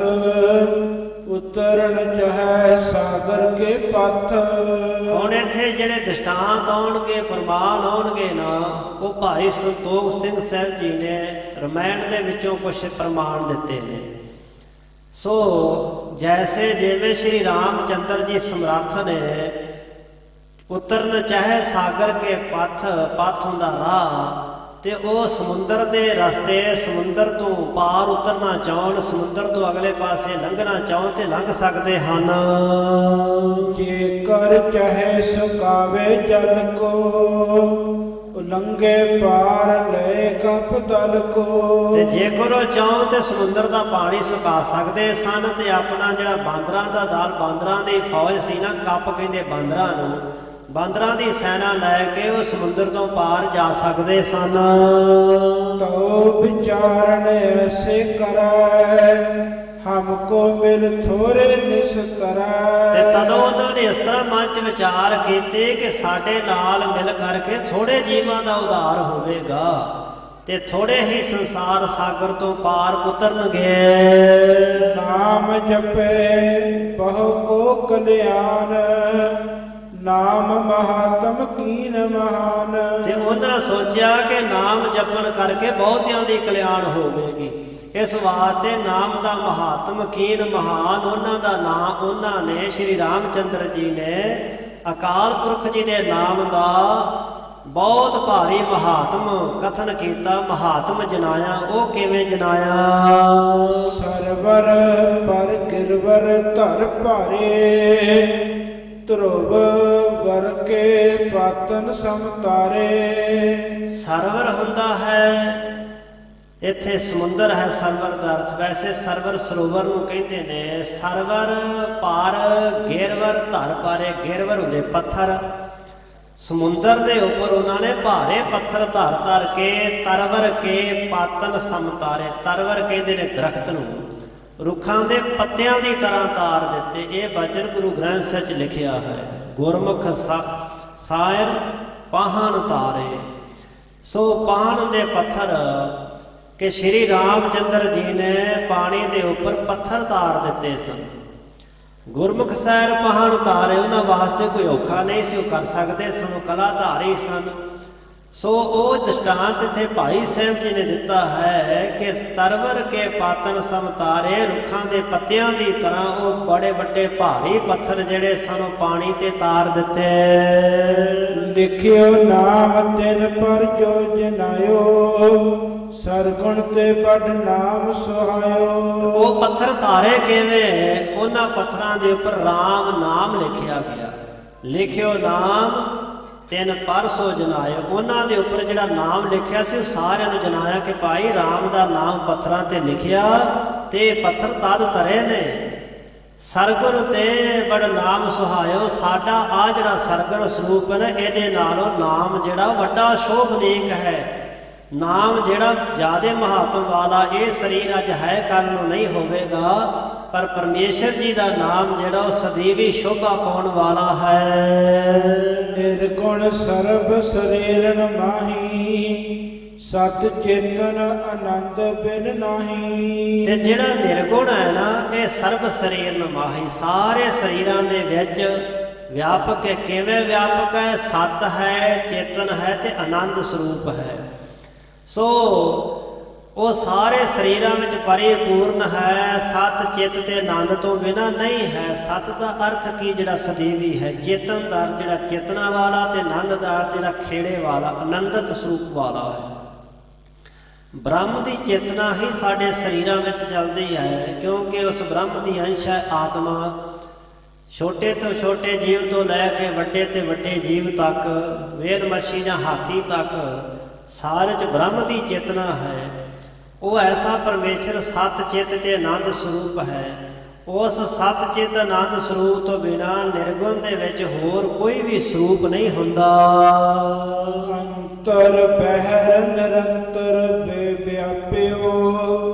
ਉਤਰਨ ਚਹੈ ਸਾਗਰ ਕੇ ਪੱਥ। ਹੁਣ ਇੱਥੇ ਜਿਹੜੇ ਦ੍ਰਿਸ਼ਟਾਂਤ ਆਉਣਗੇ, ਪ੍ਰਮਾਣ ਆਉਣਗੇ ਨਾ, ਉਹ ਭਾਈ ਸੰਤੋਖ ਸਿੰਘ ਸਾਹਿਬ ਜੀ ਨੇ ਰਮਾਇਣ ਦੇ ਵਿੱਚੋਂ ਕੁਝ ਪ੍ਰਮਾਣ ਦਿੱਤੇ ਨੇ। ਸੋ ਜੈਸੇ ਜਿਵੇਂ ਸ਼੍ਰੀ ਰਾਮ ਚੰਦਰ ਜੀ ਸਮਰੱਥ ਨੇ, ਉਤਰਨ ਚਾਹੇ ਸਾਗਰ ਕੇ ਪਥ ਹੁੰਦਾ ਰਾਹ, ਤੇ ਉਹ ਸਮੁੰਦਰ ਦੇ ਰਸਤੇ, ਸਮੁੰਦਰ ਤੋਂ ਪਾਰ ਉਤਰਨਾ ਚਾਹਣ, ਸਮੁੰਦਰ ਤੋਂ ਅਗਲੇ ਪਾਸੇ ਲੰਘਣਾ ਚਾਹਣ ਤੇ ਲੰਘ ਸਕਦੇ ਹਨ। ਜੇਕਰ ਚਾਹੇ ਸੁਕਾਵੇ ਜਲ ਕੋ, ਉਲੰਘੇ ਪਾਰ ਲੈ ਕਪ ਦਲ ਕੋ। ਤੇ ਜੇਕਰ ਉਹ ਚਾਹਣ ਤੇ ਸਮੁੰਦਰ ਦਾ ਪਾਣੀ ਸੁਕਾ ਸਕਦੇ ਸਨ, ਤੇ ਆਪਣਾ ਜਿਹੜਾ ਬਾਂਦਰਾਂ ਦਾ ਦਲ, ਬਾਂਦਰਾਂ ਦੀ ਫੌਜ ਸੀ ਨਾ, ਕੱਪ ਕਹਿੰਦੇ ਬਾਂਦਰਾਂ ਨੂੰ, ਬਾਂਦਰਾਂ ਦੀ ਸੈਨਾ ਲੈ ਕੇ ਉਹ ਸਮੁੰਦਰ ਤੋਂ ਪਾਰ ਜਾ ਸਕਦੇ ਸਨ। ਤੋ ਵਿਚਾਰਨ ਐਸੇ ਕਰੈ, ਹਮਕੋ ਮਿਲ ਥੋੜੇ ਨਿਸ ਕਰੈ। ਤੇ ਤਦੋਂ ਉਹਨਾਂ ਨੇ ਇਸ ਤਰ੍ਹਾਂ ਮਨ 'ਚ ਵਿਚਾਰ ਕੀਤੇ ਕਿ ਸਾਡੇ ਨਾਲ ਮਿਲ ਕਰਕੇ ਥੋੜੇ ਜੀਵਾਂ ਦਾ ਉਧਾਰ ਹੋਵੇਗਾ ਤੇ ਥੋੜੇ ਹੀ ਸੰਸਾਰ ਸਾਗਰ ਤੋਂ ਪਾਰ ਉਤਰਨਗੇ। ਨਾਮ ਜਪੇ ਬਹੁ ਕੋ ਕਲਿਆਣ, ਨਾਮ ਮਹਾਤਮ ਕੀਨ ਮਹਾਨ। ਤੇ ਉਹਨਾਂ ਸੋਚਿਆ ਕਿ ਨਾਮ ਜਪਣ ਕਰਕੇ ਬਹੁਤਿਆਂ ਦੀ ਕਲਿਆਣ ਹੋਵੇਗੀ, ਇਸ ਵਾਸਤੇ ਨਾਮ ਦਾ ਮਹਾਤਮ ਕੀਨ ਮਹਾਨ, ਉਹਨਾਂ ਦਾ ਨਾਮ ਉਹਨਾਂ ਨੇ ਸ਼੍ਰੀ ਰਾਮਚੰਦਰ ਜੀ ਨੇ ਅਕਾਲ ਪੁਰਖ ਜੀ ਦੇ ਨਾਮ ਦਾ ਬਹੁਤ ਭਾਰੀ ਮਹਾਤਮ ਕਥਨ ਕੀਤਾ, ਮਹਾਤਮ ਜਨਾਇਆ। ਉਹ ਕਿਵੇਂ ਜਨਾਇਆ? ਸਰਵਰ ਪਰ ਗਿਰਵਰ ਧਰ ਭਾਰੇ, ਧਰੁਵ ਵਰ ਕੇ ਪਾਤਨ ਸਮਤਾਰੇ। ਸਰਵਰ ਹੁੰਦਾ ਹੈ, ਇੱਥੇ ਸਮੁੰਦਰ ਹੈ ਸਰਵਰ ਦਾ ਅਰਥ। ਵੈਸੇ ਸਰਵਰ ਸਰੋਵਰ ਨੂੰ ਕਹਿੰਦੇ ਨੇ। ਸਰਵਰ ਪਾਰ, ਗੇਰਵਰ ਧਰ ਪਾਰੇ। ਗੇਰਵਰ ਹੁੰਦੇ ਪੱਥਰ, ਸਮੁੰਦਰ ਦੇ ਉੱਪਰ ਉਹਨਾਂ ਨੇ ਭਾਰੇ ਪੱਥਰ ਧਰ ਕੇ, ਤਰਵਰ ਕੇ ਪਾਤਨ ਸਮਤਾਰੇ। ਤਰਵਰ ਕਹਿੰਦੇ ਨੇ ਦਰਖਤ ਨੂੰ, ਰੁੱਖਾਂ ਦੇ ਪੱਤਿਆਂ ਦੀ ਤਰ੍ਹਾਂ ਤਾਰ ਦਿੱਤੇ। ਇਹ ਬਚਨ ਗੁਰੂ ਗ੍ਰੰਥ ਸਾਹਿਬ 'ਚ ਲਿਖਿਆ ਹੈ। ਗੁਰਮੁਖ ਸਾਇਰ ਪਾਹਣ ਤਾਰੇ। ਸੋ ਪਾਹਣ ਦੇ ਪੱਥਰ ਕਿ ਸ਼੍ਰੀ ਰਾਮਚੰਦਰ ਜੀ ਨੇ ਪਾਣੀ ਦੇ ਉੱਪਰ ਪੱਥਰ ਤਾਰ ਦਿੱਤੇ ਸਨ। ਗੁਰਮੁਖ ਸਾਇਰ ਪਾਹਣ ਤਾਰੇ, ਉਹਨਾਂ ਵਾਸਤੇ ਕੋਈ ਔਖਾ ਨਹੀਂ ਸੀ, ਉਹ ਕਰ ਸਕਦੇ ਸਨ, ਉਹ ਕਲਾਧਾਰੀ ਸਨ। ਸੋ ਉਹ ਦ੍ਰਿਸ਼ਟਾਂਤ ਇੱਥੇ ਭਾਈ ਸਾਹਿਬ ਜੀ ਨੇ ਦਿੱਤਾ ਹੈ ਕਿ ਤਰਵਰ ਕੇ ਪਾਤਨ ਸਮਤਾਰੇ। ਰੁੱਖਾਂ ਦੇ ਪੱਤਿਆਂ ਦੀ ਤਰ੍ਹਾਂ ਉਹ ਬੜੇ ਵੱਡੇ ਭਾਰੀ ਪੱਥਰ ਜਿਹੜੇ ਸਨ ਉਹ ਪਾਣੀ ਤੇ ਤਾਰ ਦਿੱਤੇ। ਲਿਖਿਓ ਨਾਮ ਤਿਨ ਪਰ ਜੋ ਜਨਾਇਓ, ਸਰਗੁਣ ਤੇ ਬੜ ਨਾਮ ਸੁਹਾਇਓ। ਉਹ ਪੱਥਰ ਤਾਰੇ ਕਿਵੇਂ? ਉਹਨਾਂ ਪੱਥਰਾਂ ਦੇ ਉੱਪਰ ਰਾਮ ਨਾਮ ਲਿਖਿਆ ਗਿਆ। ਲਿਖਿਓ ਨਾਮ ਤਿੰਨ ਪਰ ਸੋ ਜਨਾਇਓ। ਉਹਨਾਂ ਦੇ ਉੱਪਰ ਜਿਹੜਾ ਨਾਮ ਲਿਖਿਆ ਸੀ ਉਹ ਸਾਰਿਆਂ ਨੂੰ ਜਨਾਇਆ ਕਿ ਭਾਈ ਰਾਮ ਦਾ ਨਾਮ ਪੱਥਰਾਂ ਤੇ ਲਿਖਿਆ ਤੇ ਪੱਥਰ ਤਦ ਧਰੇ ਨੇ। ਸਰਗੁਣ ਤੇ ਬੜ ਨਾਮ ਸੁਹਾਇਓ। ਸਾਡਾ ਆ ਜਿਹੜਾ ਸਰਗੁਣ ਸਰੂਪ ਹੈ ਨਾ, ਇਹਦੇ ਨਾਲੋਂ ਨਾਮ ਜਿਹੜਾ ਵੱਡਾ ਸ਼ੋਭਨੀਕ ਹੈ। ਨਾਮ ਜਿਹੜਾ ਜ਼ਿਆਦਾ ਮਹਾਤਮ ਵਾਲਾ ਇਹ ਸਰੀਰ ਅੱਜ ਹੈ, ਕੱਲ ਨੂੰ ਨਹੀਂ ਹੋਵੇਗਾ, ਪਰ ਪਰਮੇਸ਼ਰ ਜੀ ਦਾ ਨਾਮ ਜਿਹੜਾ ਉਹ ਸਦੀਵੀ ਸ਼ੋਭਾ ਪਾਉਣ ਵਾਲਾ ਹੈ। ਨਿਰਗੁਣ ਸਰਬ ਸਰੀਰਨ ਮਾਹੀ, ਸਤ ਚੇਤਨ ਆਨੰਦ ਬਿਨ ਨਾਹੀ। ਤੇ ਜਿਹੜਾ ਨਿਰਗੁਣ ਹੈ ਨਾ, ਇਹ ਸਰਬ ਸਰੀਰਨ ਮਾਹੀ, ਸਾਰੇ ਸਰੀਰਾਂ ਦੇ ਵਿੱਚ ਵਿਆਪਕ ਹੈ। ਕਿਵੇਂ ਵਿਆਪਕ ਹੈ? ਸਤ ਹੈ, ਚੇਤਨ ਹੈ ਤੇ ਆਨੰਦ ਸਰੂਪ ਹੈ। ਸੋ ਉਹ ਸਾਰੇ ਸਰੀਰਾਂ ਵਿੱਚ ਪਰਿਪੂਰਨ ਹੈ। ਸਤ ਚਿੱਤ ਤੇ ਆਨੰਦ ਤੋਂ ਬਿਨਾਂ ਨਹੀਂ ਹੈ। ਸਤ ਦਾ ਅਰਥ ਕੀ? ਜਿਹੜਾ ਸਦੀਵੀ ਹੈ। ਚੇਤਨ ਦਾ ਅਰਥ ਜਿਹੜਾ ਚੇਤਨਾ ਵਾਲਾ, ਤੇ ਆਨੰਦ ਦਾ ਅਰਥ ਜਿਹੜਾ ਖੇੜੇ ਵਾਲਾ, ਆਨੰਦਤ ਸਰੂਪ ਵਾਲਾ ਹੈ। ਬ੍ਰਹਮ ਦੀ ਚੇਤਨਾ ਹੀ ਸਾਡੇ ਸਰੀਰਾਂ ਵਿੱਚ ਚੱਲਦੀ ਹੈ, ਕਿਉਂਕਿ ਉਸ ਬ੍ਰਹਮ ਦੀ ਅੰਸ਼ ਹੈ ਆਤਮਾ। ਛੋਟੇ ਤੋਂ ਛੋਟੇ ਜੀਵ ਤੋਂ ਲੈ ਕੇ ਵੱਡੇ ਤੇ ਵੱਡੇ ਜੀਵ ਤੱਕ, ਵੇਦ ਮੱਛੀ ਜਾਂ ਹਾਥੀ ਤੱਕ, ਸਾਰੇ 'ਚ ਬ੍ਰਹਮ ਦੀ ਚੇਤਨਾ ਹੈ। ਉਹ ਐਸਾ ਪਰਮੇਸ਼ਰ ਸਤ ਚਿੱਤ ਤੇ ਆਨੰਦ ਸਰੂਪ ਹੈ। ਉਸ ਸਤ ਚਿੱਤ ਆਨੰਦ ਸਰੂਪ ਤੋਂ ਬਿਨਾਂ ਨਿਰਗੁਣ ਦੇ ਵਿੱਚ ਹੋਰ ਕੋਈ ਵੀ ਸਰੂਪ ਨਹੀਂ ਹੁੰਦਾ। ਅੰਤਰ ਬਹਿਰ ਨਿਰੰਤਰ ਵਿਆਪਿਓ,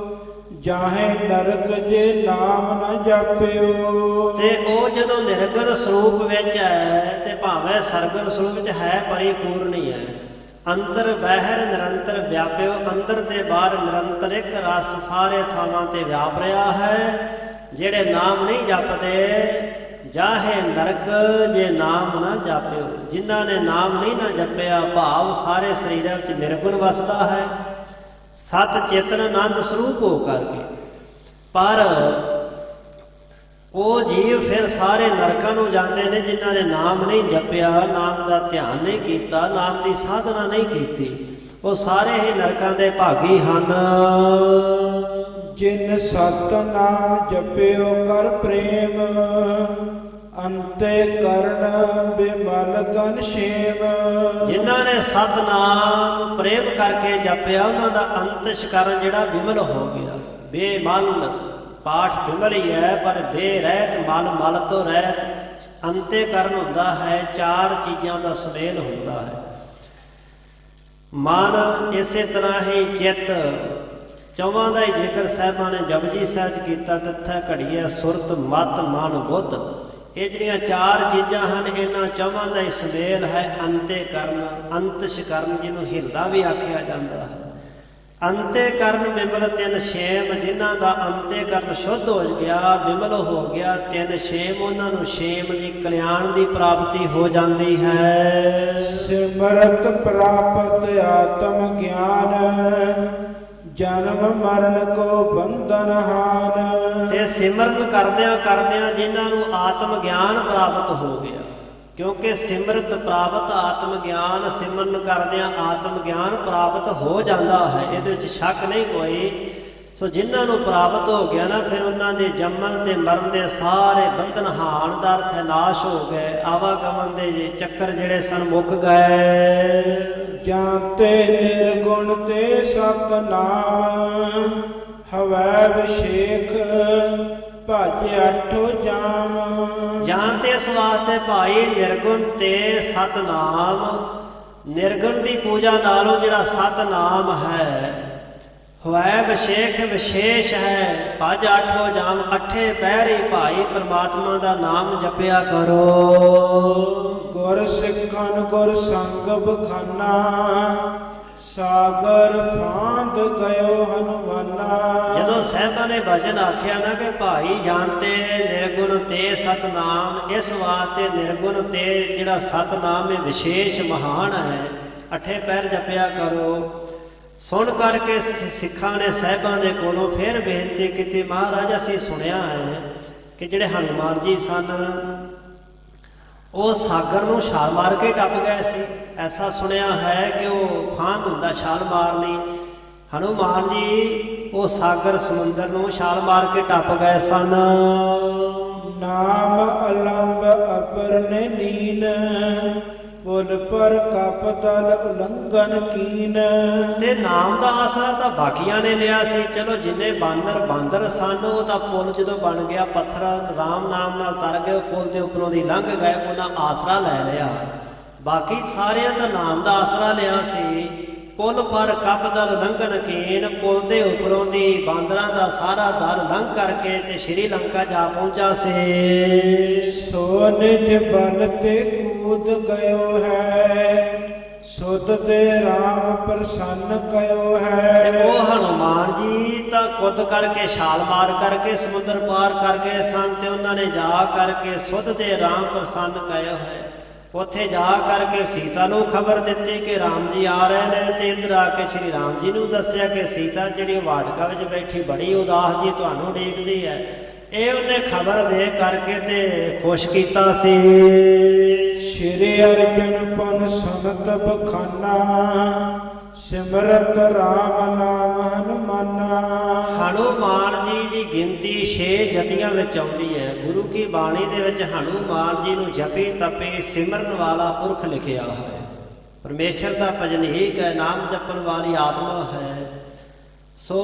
ਜਾਹੇ ਨਰਕ ਜੇ ਨਾਮ ਨ ਜਾਪਿਓ। ਤੇ ਉਹ ਜਦੋਂ ਨਿਰਗੁਣ ਸਰੂਪ ਵਿੱਚ ਹੈ ਤੇ ਭਾਵੇਂ ਸਰਗੁਣ ਸਰੂਪ ਵਿੱਚ ਹੈ, ਪਰਿਪੂਰਨ ਹੀ ਹੈ। ਅੰਤਰ ਬਾਹਰ ਨਿਰੰਤਰ ਵਿਆਪਿਓ। ਅੰਦਰ ਤੇ ਬਾਹਰ ਨਿਰੰਤਰ ਇੱਕ ਰਸ ਸਾਰੇ ਥਾਵਾਂ ਤੇ ਵਿਆਪ ਰਿਹਾ ਹੈ। ਜਿਹੜੇ ਨਾਮ ਨਹੀਂ ਜਪਦੇ, ਜਾਹੇ ਨਰਕ ਜੇ ਨਾਮ ਨਾ ਜਾਪਿਓ। ਜਿਨ੍ਹਾਂ ਨੇ ਨਾਮ ਨਹੀਂ ਨਾ ਜਪਿਆ, ਭਾਵ ਸਾਰੇ ਸਰੀਰਾਂ ਵਿੱਚ ਨਿਰਗੁਣ ਵਸਦਾ ਹੈ, ਸਤ ਚੇਤਨ ਆਨੰਦ ਸਰੂਪ ਹੋ ਕਰਕੇ। ਪਰ ਉਹ ਜੀਵ ਫਿਰ ਸਾਰੇ ਨਰਕਾਂ ਨੂੰ ਜਾਂਦੇ ਨੇ ਜਿਨ੍ਹਾਂ ਨੇ ਨਾਮ ਨਹੀਂ ਜਪਿਆ, ਨਾਮ ਦਾ ਧਿਆਨ ਨਹੀਂ ਕੀਤਾ, ਨਾਮ ਦੀ ਸਾਧਨਾ ਨਹੀਂ ਕੀਤੀ। ਉਹ ਸਾਰੇ ਹੀ ਨਰਕਾਂ ਦੇ ਭਾਗੀ ਹਨ। ਜਿਨ ਸਤ ਨਾਮ ਜਪਿਓ ਕਰ ਪ੍ਰੇਮ, ਅੰਤੇ ਕਰਨ ਬਿਮਲ ਤਨ ਛੇਮ। ਜਿਨ੍ਹਾਂ ਨੇ ਸਤਨਾਮ ਪ੍ਰੇਮ ਕਰਕੇ ਜਪਿਆ ਉਹਨਾਂ ਦਾ ਅੰਤਸ਼ਕਰਨ ਜਿਹੜਾ ਵਿਮਲ ਹੋ ਗਿਆ। ਬੇਮਲ ਪਾਠ ਵਿਮਲ ਹੀ ਹੈ, ਪਰ ਬੇਰਹਿਤ ਮਲ, ਮਲ ਤੋਂ ਰਹਿਤ ਅੰਤੇਕਰਨ ਹੁੰਦਾ ਹੈ। ਚਾਰ ਚੀਜ਼ਾਂ ਦਾ ਸੁਮੇਲ ਹੁੰਦਾ ਹੈ। ਮਨ ਇਸੇ ਤਰ੍ਹਾਂ ਹੀ ਚਿੱਤ, ਚੌਵਾਂ ਦਾ ਹੀ ਜ਼ਿਕਰ ਸਾਹਿਬਾਂ ਨੇ ਜਪਜੀ ਸਾਹਿਬ 'ਚ ਕੀਤਾ। ਤੱਥਾ ਘੜੀਏ ਸੁਰਤ ਮਤ ਮਨ ਬੁੱਧ, ਇਹ ਜਿਹੜੀਆਂ ਚਾਰ ਚੀਜ਼ਾਂ ਹਨ ਇਹਨਾਂ ਚੌਵਾਂ ਦਾ ਹੀ ਸੁਮੇਲ ਹੈ। ਅੰਤੇਕਰਨ, ਅੰਤਸ਼ਕਰਨ ਜਿਹਨੂੰ ਹਿਰਦਾ ਵੀ ਆਖਿਆ ਜਾਂਦਾ ਹੈ। ਅੰਤੇਕਰਨ ਵਿਮਲ ਤਿੰਨ ਛੇਮ, ਜਿਨ੍ਹਾਂ ਦਾ ਅੰਤੇਕਰਨ ਸ਼ੁੱਧ ਹੋ ਗਿਆ, ਵਿਮਲ ਹੋ ਗਿਆ, ਤਿੰਨ ਛੇਮ, ਉਹਨਾਂ ਨੂੰ ਛੇਮ ਦੀ ਕਲਿਆਣ ਦੀ ਪ੍ਰਾਪਤੀ ਹੋ ਜਾਂਦੀ ਹੈ। ਸਿਮਰਤ ਪ੍ਰਾਪਤ ਆਤਮ ਗਿਆਨ, ਜਨਮ ਮਰਨ ਕੋ ਬੰਧਨ ਹਾਨ। ਤੇ ਸਿਮਰਨ ਕਰਦਿਆਂ ਕਰਦਿਆਂ ਜਿਨ੍ਹਾਂ ਨੂੰ ਆਤਮ ਗਿਆਨ ਪ੍ਰਾਪਤ ਹੋ ਗਿਆ, ਕਿਉਂਕਿ ਸਿਮਰਤ ਪ੍ਰਾਪਤ ਆਤਮ ਗਿਆਨ, ਸਿਮਰਨ ਕਰਦਿਆਂ ਆਤਮ ਗਿਆਨ ਪ੍ਰਾਪਤ ਹੋ ਜਾਂਦਾ ਹੈ, ਇਹਦੇ ਵਿੱਚ ਸ਼ੱਕ ਨਹੀਂ ਕੋਈ। ਸੋ ਜਿਨ੍ਹਾਂ ਨੂੰ ਪ੍ਰਾਪਤ ਹੋ ਗਿਆ ਨਾ, ਫਿਰ ਉਹਨਾਂ ਦੇ ਜੰਮਣ ਤੇ ਮਰਨ ਦੇ ਸਾਰੇ ਬੰਧਨ, ਹਾਨ ਦਾ ਅਰਥ ਹੈ ਨਾਸ਼ ਹੋ ਗਏ। ਆਵਾਗਮਨ ਦੇ ਚੱਕਰ ਜਿਹੜੇ ਸਨ ਮੁੱਕ ਗਏ। ਜਾਂ ਤੇ ਨਿਰਗੁਣ ਤੇ ਸਤਨਾਮ, ਹਵੈ ਵਿਸ਼ੇਖ ਭਜ ਆਠੋ ਜਾਮ। ਜਾਂ ਤੇ ਇਸ ਵਾਸਤੇ ਭਾਈ ਨਿਰਗੁਣ ਤੇ ਸਤਨਾਮ, ਨਿਰਗੁਣ ਦੀ ਪੂਜਾ ਨਾਲੋਂ ਜਿਹੜਾ ਸਤਨਾਮ ਹੈ, ਹੋਇ ਵਿਸ਼ੇਖ ਵਿਸ਼ੇਸ਼ ਹੈ। ਭਜ ਆਠੋ ਜਾਮ, ਅੱਠੇ ਪਹਿਰ ਹੀ ਭਾਈ ਪਰਮਾਤਮਾ ਦਾ ਨਾਮ ਜਪਿਆ ਕਰੋ। ਗੁਰ ਸਿੱਖਨ ਗੁਰ ਸੰਗ ਬਖਾਨਾ, ਸਾਗਰ ਫਾਂਦ ਗਇਓ ਹਨੂਮਾਨਾ। ਜਦੋਂ ਸਾਹਿਬਾਂ ਨੇ ਭਜਨ ਆਖਿਆ ਨਾ ਕਿ ਭਾਈ ਜਾਣਤੇ ਨਿਰਗੁਣ ਤੇ ਸਤਨਾਮ, ਇਸ ਵਾਸਤੇ ਨਿਰਗੁਣ ਤੇ ਜਿਹੜਾ ਸਤਨਾਮ ਹੈ ਵਿਸ਼ੇਸ਼ ਮਹਾਨ ਹੈ। ਅੱਠੇ ਪੈਰ ਜਪਿਆ ਕਰੋ। ਸੁਣ ਕਰਕੇ ਸਿੱਖਾਂ ਨੇ ਸਾਹਿਬਾਂ ਦੇ ਕੋਲੋਂ ਫਿਰ ਬੇਨਤੀ ਕੀਤੀ, ਮਹਾਰਾਜ ਅਸੀਂ ਸੁਣਿਆ ਹੈ ਕਿ ਜਿਹੜੇ ਹਨੂਮਾਨ ਜੀ ਸਨ ਉਹ ਸਾਗਰ ਨੂੰ ਛਾਲ ਮਾਰ ਕੇ ਟੱਪ ਗਏ ਸੀ। ਐਸਾ ਸੁਣਿਆ ਹੈ ਕਿ ਉਹ ਫਾਂਦ ਹੁੰਦਾ ਛਾਲ ਮਾਰਨੀ। ਹਨੂਮਾਨ ਜੀ ਉਹ ਸਾਗਰ ਸਮੁੰਦਰ ਨੂੰ ਛਾਲ ਮਾਰ ਕੇ ਟੱਪ ਗਏ ਸਨ। ਨਾਮ ਅਲੰਬ ਅਪਰ ਨੇ ਲੀਨ, ਪੁਲ ਪਰ ਕਪ ਤਲ ਉਲੰਘਨ ਕੀਨ। ਤੇ ਨਾਮ ਦਾ ਆਸਰਾ ਤਾਂ ਬਾਕੀਆਂ ਨੇ ਲਿਆ ਸੀ। ਚਲੋ ਜਿੰਨੇ ਬਾਂਦਰ ਸਨ ਉਹ ਤਾਂ ਪੁਲ ਜਦੋਂ ਬਣ ਗਿਆ, ਪੱਥਰ ਰਾਮ ਨਾਮ ਨਾਲ ਤਰ ਗਏ, ਪੁਲ ਦੇ ਉੱਪਰੋਂ ਦੀ ਲੰਘ ਗਏ, ਉਹਨਾਂ ਆਸਰਾ ਲੈ ਲਿਆ। ਬਾਕੀ ਸਾਰਿਆਂ ਦਾ ਨਾਮ ਦਾ ਆਸਰਾ ਲਿਆ ਸੀ। ਪੁਲ ਪਰ ਕਪ ਦਲ ਲੰਘਣ ਕੀਨ, ਪੁਲ ਦੇ ਉੱਪਰੋਂ ਦੀ ਬਾਂਦਰਾਂ ਦਾ ਸਾਰਾ ਦਲ ਲੰਘ ਕਰਕੇ ਤੇ ਸ਼੍ਰੀ ਲੰਕਾ ਜਾ ਪਹੁੰਚਾ ਸੀ। ਸੋ ਨਿਜ ਬਲ ਤੇ ਕੂਦ ਗਇਓ ਹੈ, ਸੁਧ ਤੇ ਰਾਮ ਪ੍ਰਸੰਨ ਕਇਓ ਹੈ। ਤੇ ਉਹ ਹਨੂਮਾਨ ਜੀ ਤਾਂ ਕੁੱਦ ਕਰਕੇ ਛਾਲ ਮਾਰ ਕਰਕੇ ਸਮੁੰਦਰ ਪਾਰ ਕਰ ਗਏ ਸਨ, ਤੇ ਉਹਨਾਂ ਨੇ ਜਾ ਕਰਕੇ ਸੁਧ ਤੇ ਰਾਮ ਪ੍ਰਸੰਨ ਕਇਓ ਹੈ। ਉੱਥੇ ਜਾ ਕਰਕੇ ਸੀਤਾ ਨੂੰ ਖਬਰ ਦਿੱਤੀ ਕਿ ਰਾਮ ਜੀ ਆ ਰਹੇ ਨੇ, ਤੇ ਇੱਧਰ ਆ ਕੇ ਸ਼੍ਰੀ ਰਾਮ ਜੀ ਨੂੰ ਦੱਸਿਆ ਕਿ ਸੀਤਾ ਜਿਹੜੀ ਵਾਟਕਾ ਵਿੱਚ ਬੈਠੀ ਬੜੀ ਉਦਾਸ ਜੀ ਤੁਹਾਨੂੰ ਉਡੀਕਦੀ ਹੈ। ਇਹ ਉਹਨੇ ਖਬਰ ਦੇ ਕਰਕੇ ਤੇ ਖੁਸ਼ ਕੀਤਾ ਸੀ। ਸ਼੍ਰੀ ਅਰਜਨ ਪਨ ਸੁਨਤ ਬਖਾਨਾ, ਸਿਮਰਤ ਰਾਮ ਨਾਮ ਹਨੂਮਾਨਾ। ਹਨੂਮਾਨ ਜੀ ਦੀ ਗਿਣਤੀ 6 ਜਤੀਆਂ ਵਿੱਚ ਆਉਂਦੀ ਹੈ। ਗੁਰੂ ਕੀ ਬਾਣੀ ਦੇ ਵਿੱਚ ਹਨੂਮਾਨ ਜੀ ਨੂੰ ਜਪੇ ਤਪੇ ਸਿਮਰਨ ਵਾਲਾ ਪੁਰਖ ਲਿਖਿਆ ਹੈ। ਪਰਮੇਸ਼ਰ ਦਾ ਭਜਨੀਕ ਹੈ, ਨਾਮ ਜਪਣ ਵਾਲੀ ਆਤਮਾ ਹੈ। ਸੋ